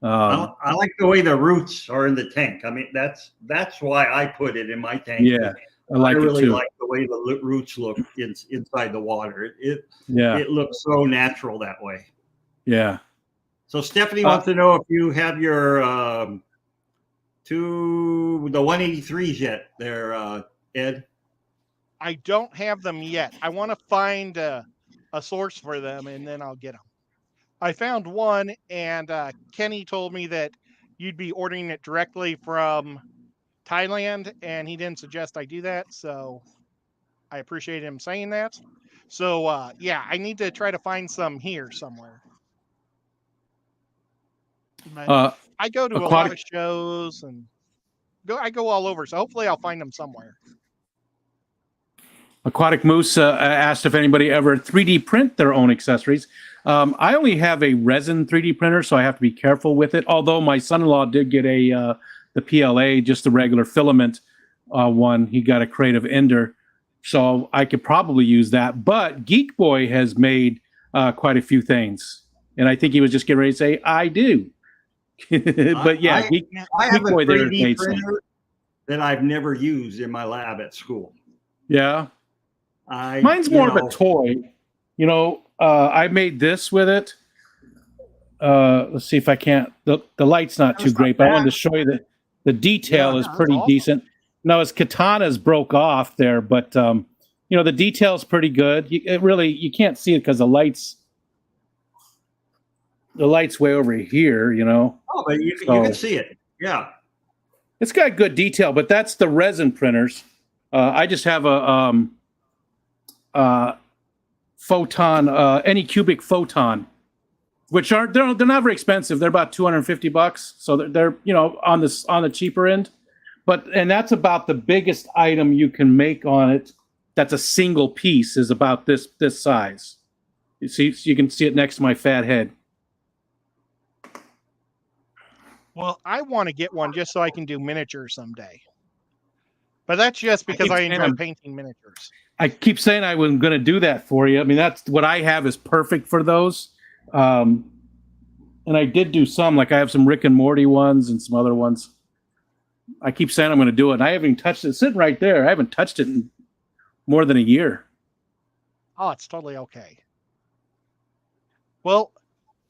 I like the way the roots are in the tank. I mean, that's why I put it in my tank. Yeah, I really like the way the roots look inside the water. It looks so natural that way. Yeah. So Stephanie wants to know if you have your the 183s yet there, Ed. I don't have them yet. I want to find a source for them, and then I'll get them. I found one, and Kenny told me that you'd be ordering it directly from Thailand, and he didn't suggest I do that, so I appreciate him saying that. So I need to try to find some here somewhere. I go to a lot of shows, and I go all over, so hopefully I'll find them somewhere. Aquatic Moose asked if anybody ever 3D print their own accessories. I only have a resin 3D printer, so I have to be careful with it. Although my son-in-law did get the PLA, just the regular filament one. He got a Creative Ender, so I could probably use that. But Geek Boy has made quite a few things, and I think he was just getting ready to say, "I do." But yeah, I Geek have a Boy there has 3D made some. printer that I've never used in my lab at school. Yeah, mine's more of a toy. I made this with it. Let's see if I can't. The light's not too great, but I wanted to show you that the detail is pretty decent. No, his katanas broke off there, but the detail's pretty good. You can't see it because the light's way over here. Oh, but you can see it. Yeah, it's got good detail, but that's the resin printers. I just have a photon, Anycubic photon, which they're not very expensive. They're about $250, so they're on the cheaper end. And that's about the biggest item you can make on it. That's a single piece is about this size. You can see it next to my fat head. Well, I want to get one just so I can do miniatures someday. But that's just because I enjoy painting miniatures. I keep saying I was going to do that for you. I mean, that's what I have is perfect for those. And I did do some, like I have some Rick and Morty ones and some other ones. I keep saying I'm going to do it, and I haven't even touched it. It's sitting right there. I haven't touched it in more than a year. Oh, it's totally okay. Well,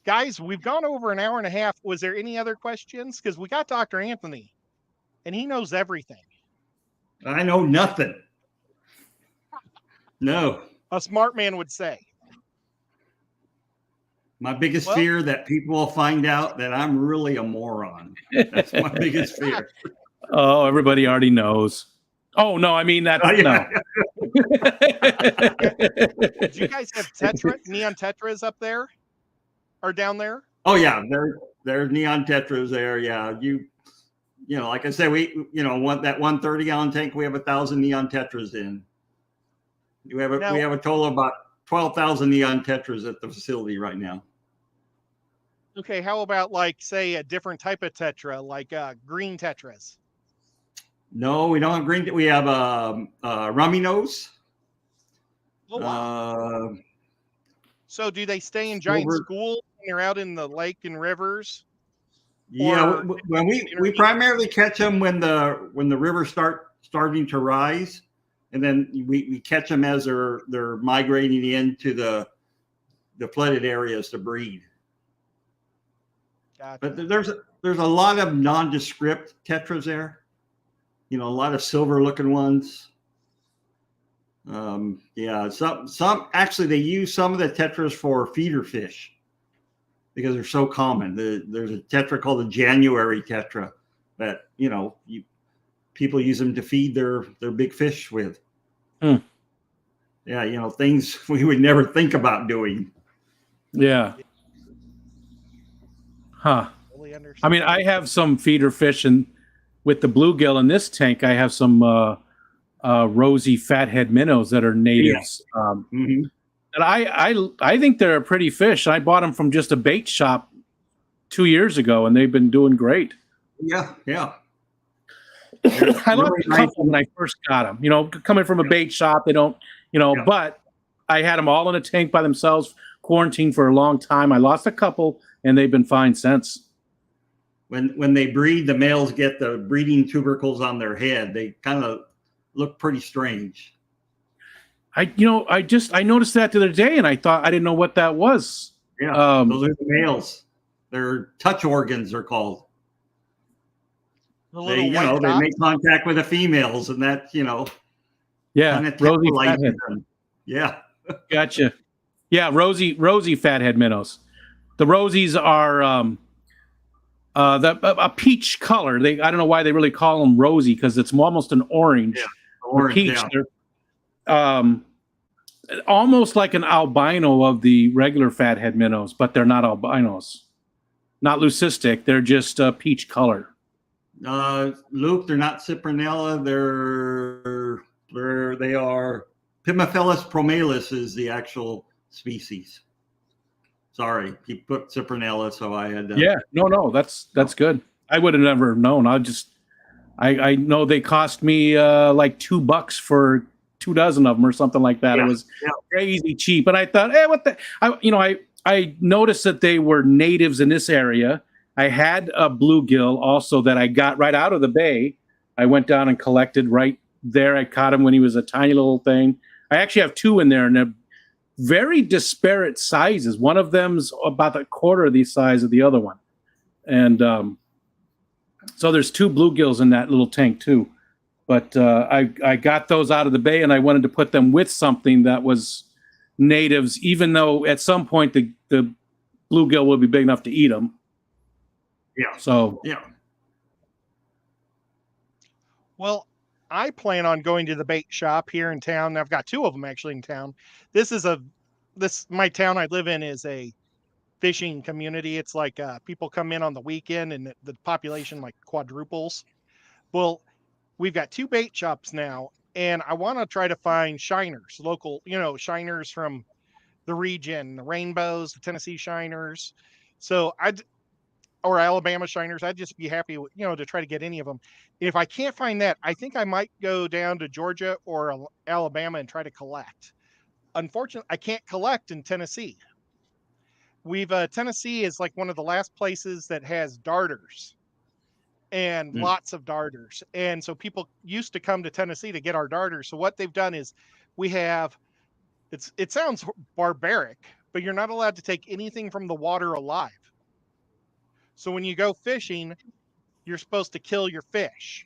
guys, we've gone over an hour and a half. Was there any other questions? Because we got Dr. Anthony, and he knows everything. I know nothing. No. A smart man would say. My biggest fear that people will find out that I'm really a moron. That's my biggest fear. Oh, everybody already knows. Oh, no, I mean, that's no. Do you guys have neon tetras up there? Or down there? Oh, yeah. There's neon tetras there. Yeah. Like I said, we want that 130-gallon tank. We have 1,000 neon tetras in. We have a total of about 12,000 neon tetras at the facility right now. Okay, how about say a different type of tetra, like green tetras? No, we don't have green. We have rummy nose. Oh, wow. So do they stay in giant schools when they're out in the lake and rivers? Yeah, when we primarily catch them when the rivers starting to rise, and then we catch them as they're migrating into the flooded areas to breed. Gotcha. But there's a lot of nondescript tetras there. A lot of silver looking ones. Yeah, some actually they use some of the tetras for feeder fish because they're so common. There's a tetra called the January tetra that people use them to feed their big fish with. Yeah, things we would never think about doing. Yeah. Huh. I mean, I have some feeder fish, and with the bluegill in this tank, I have some rosy fathead minnows that are natives. Yeah. And I think they're a pretty fish. I bought them from just a bait shop 2 years ago, and they've been doing great. Yeah. I lost a couple when I first got them. Coming from a bait shop, they don't, but I had them all in a tank by themselves, quarantined for a long time. I lost a couple, and they've been fine since. When they breed, the males get the breeding tubercles on their head. They kind of look pretty strange. I noticed that the other day, and I didn't know what that was. Yeah, those are the males. They're touch organs, they're called. They make contact with the females, and that yeah, rosy fathead. Yeah, gotcha. Yeah, rosy fathead minnows. The rosies are a peach color. I don't know why they really call them rosy because it's almost an orange. Yeah, orange. Peach. Yeah. They're almost like an albino of the regular fathead minnows, but they're not albinos. Not leucistic. They're just peach color. Luke, they're not Cyprinella. They are Pimaphilus promalus is the actual species. Sorry, he put Cyprinella, so I had. Yeah, no, that's good. I would have never known. I know they cost me like $2 for 2 dozen of them or something like that. Yeah. It was crazy cheap. And I thought, hey, what the? I noticed that they were natives in this area. I had a bluegill also that I got right out of the bay. I went down and collected right there. I caught him when he was a tiny little thing. I actually have 2 in there, and they're very disparate sizes. One of them's about a quarter of the size of the other one. And so there's 2 bluegills in that little tank too. But I got those out of the bay, and I wanted to put them with something that was natives, even though at some point the bluegill will be big enough to eat them. Yeah. So Yeah. Well, I plan on going to the bait shop here in town. I've got 2 of them actually in town. My town I live in is a fishing community. It's like people come in on the weekend and the population like quadruples. Well, we've got 2 bait shops now, and I want to try to find shiners, local, shiners from the region, the rainbows, the Tennessee shiners. So or Alabama shiners. I'd just be happy, to try to get any of them. If I can't find that, I think I might go down to Georgia or Alabama and try to collect. Unfortunately, I can't collect in Tennessee. Tennessee is like one of the last places that has darters and lots of darters. And so people used to come to Tennessee to get our darters. So what they've done is it sounds barbaric, but you're not allowed to take anything from the water alive. So when you go fishing, you're supposed to kill your fish,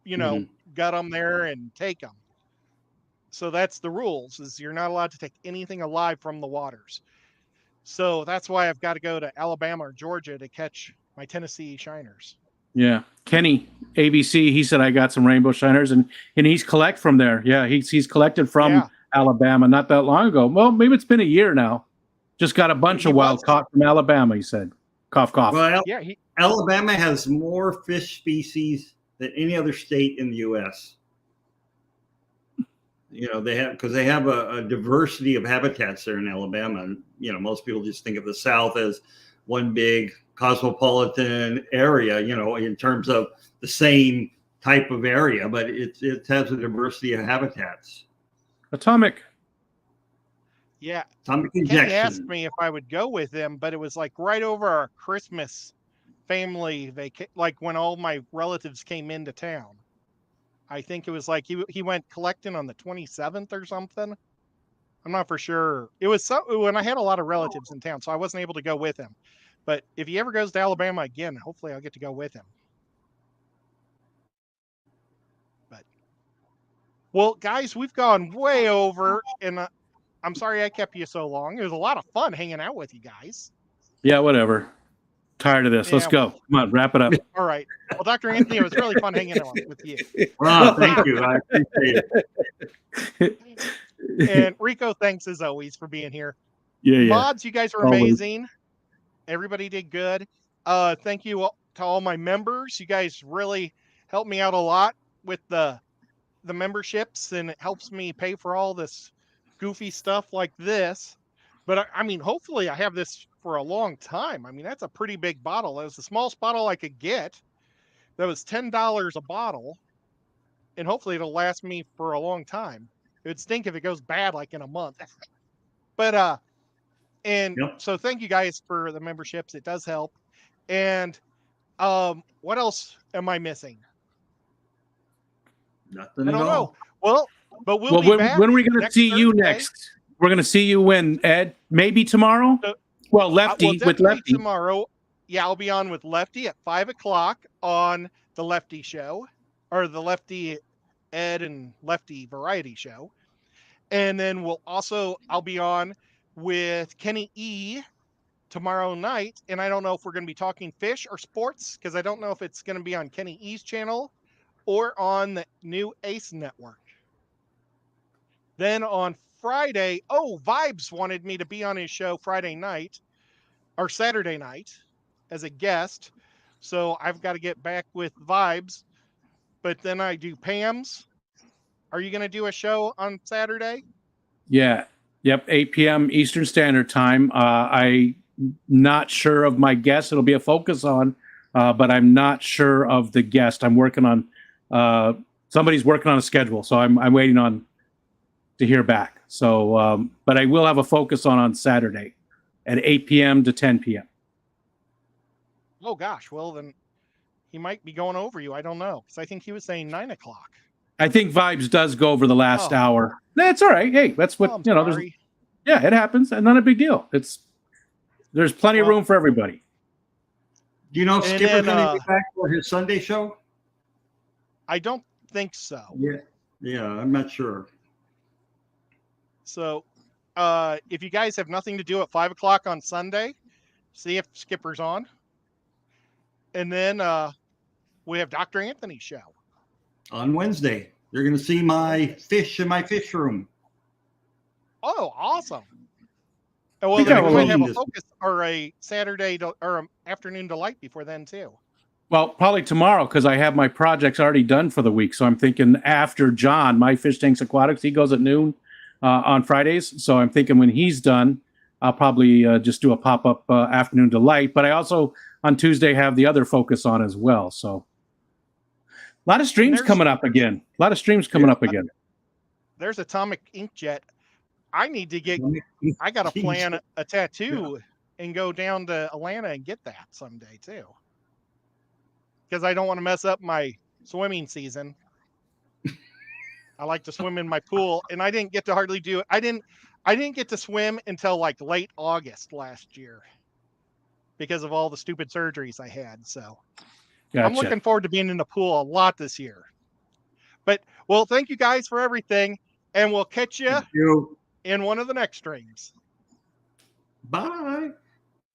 gut them there and take them. So that's the rules, is you're not allowed to take anything alive from the waters. So that's why I've got to go to Alabama or Georgia to catch my Tennessee shiners. yeah, Kenny ABC, he said I got some rainbow shiners, and he's collect from there. Yeah, he's collected from Alabama not that long ago. Well, maybe it's been a year now. Just got a bunch of wild caught from Alabama. He said, cough, cough. Well, Alabama has more fish species than any other state in the U.S. They have a diversity of habitats there in Alabama. And, most people just think of the South as one big cosmopolitan area, in terms of the same type of area, but it has a diversity of habitats. Atomic. Yeah. Atomic injection. Kenny asked me if I would go with him, but it was like right over our Christmas family vacation, like when all my relatives came into town. I think it was like he went collecting on the 27th or something. I'm not for sure. It was when I had a lot of relatives in town, so I wasn't able to go with him. But if he ever goes to Alabama again, hopefully I'll get to go with him. Well, guys, we've gone way over, and I'm sorry I kept you so long. It was a lot of fun hanging out with you guys. Yeah, whatever. Tired of this. Let's go. Come on, wrap it up. All right. Well, Dr. Anthony, it was really fun hanging out with you. Wow, thank you. I appreciate it. And Rico, thanks as always for being here. Yeah. Mods, you guys were amazing. Everybody did good. Thank you to all my members. You guys really helped me out a lot with the memberships, and it helps me pay for all this goofy stuff like this. But I mean, hopefully I have this for a long time. I mean, that's a pretty big bottle. That was the smallest bottle I could get. That was $10 a bottle. And hopefully it'll last me for a long time. It would stink if it goes bad like in a month. But so thank you guys for the memberships. It does help. And what else am I missing? Nothing I don't at all. know. Well, but we'll be back. When are we going to see you next? We're going to see you when, Ed? Maybe tomorrow? Lefty with Lefty. Tomorrow. Yeah, I'll be on with Lefty at 5:00 on the Lefty Show, or the Lefty Ed and Lefty Variety Show. And then I'll be on with Kenny E tomorrow night. And I don't know if we're going to be talking fish or sports, because I don't know if it's going to be on Kenny E's channel or on the new Ace Network. Then on Friday, Vibes wanted me to be on his show Friday night or Saturday night as a guest. So I've got to get back with Vibes. But then I do Pam's. Are you going to do a show on Saturday? Yeah. Yep. 8 p.m. Eastern Standard Time. I'm not sure of my guest. It'll be a focus on, but I'm not sure of the guest. I'm working on Somebody's working on a schedule, so I'm waiting on to hear back. So, but I will have a focus on Saturday at 8 p.m. to 10 p.m. Oh gosh, well then he might be going over you. I don't know, because I think he was saying 9 o'clock. I think Vibes does go over the last Oh. hour. That's all right. Hey, that's what I'm you know. There's, sorry. yeah, it happens, and not a big deal. There's plenty of Well- room for everybody. Do you know if And Skipper's then, going to be back for his Sunday show? I don't think so. Yeah, I'm not sure. So, if you guys have nothing to do at 5 o'clock on Sunday, see if Skipper's on. And then we have Dr. Anthony's show. On Wednesday, you're going to see my fish in my fish room. Oh, awesome. Oh, well, think then I we will might have a this- focus or a Saturday or an afternoon delight before then, too. Well, probably tomorrow because I have my projects already done for the week. So I'm thinking after John, my Fish Tanks Aquatics, he goes at noon on Fridays. So I'm thinking when he's done, I'll probably just do a pop-up afternoon delight. But I also on Tuesday have the other focus on as well. So a lot of streams coming up again. There's Atomic Inkjet. I need to get, I got to plan a tattoo and go down to Atlanta and get that someday too. Because I don't want to mess up my swimming season. I like to swim in my pool, and I didn't get to hardly do it. I didn't get to swim until like late August last year because of all the stupid surgeries I had. So Gotcha. I'm looking forward to being in the pool a lot this year. But well, thank you guys for everything, and we'll catch you Thank you. in one of the next streams. Bye.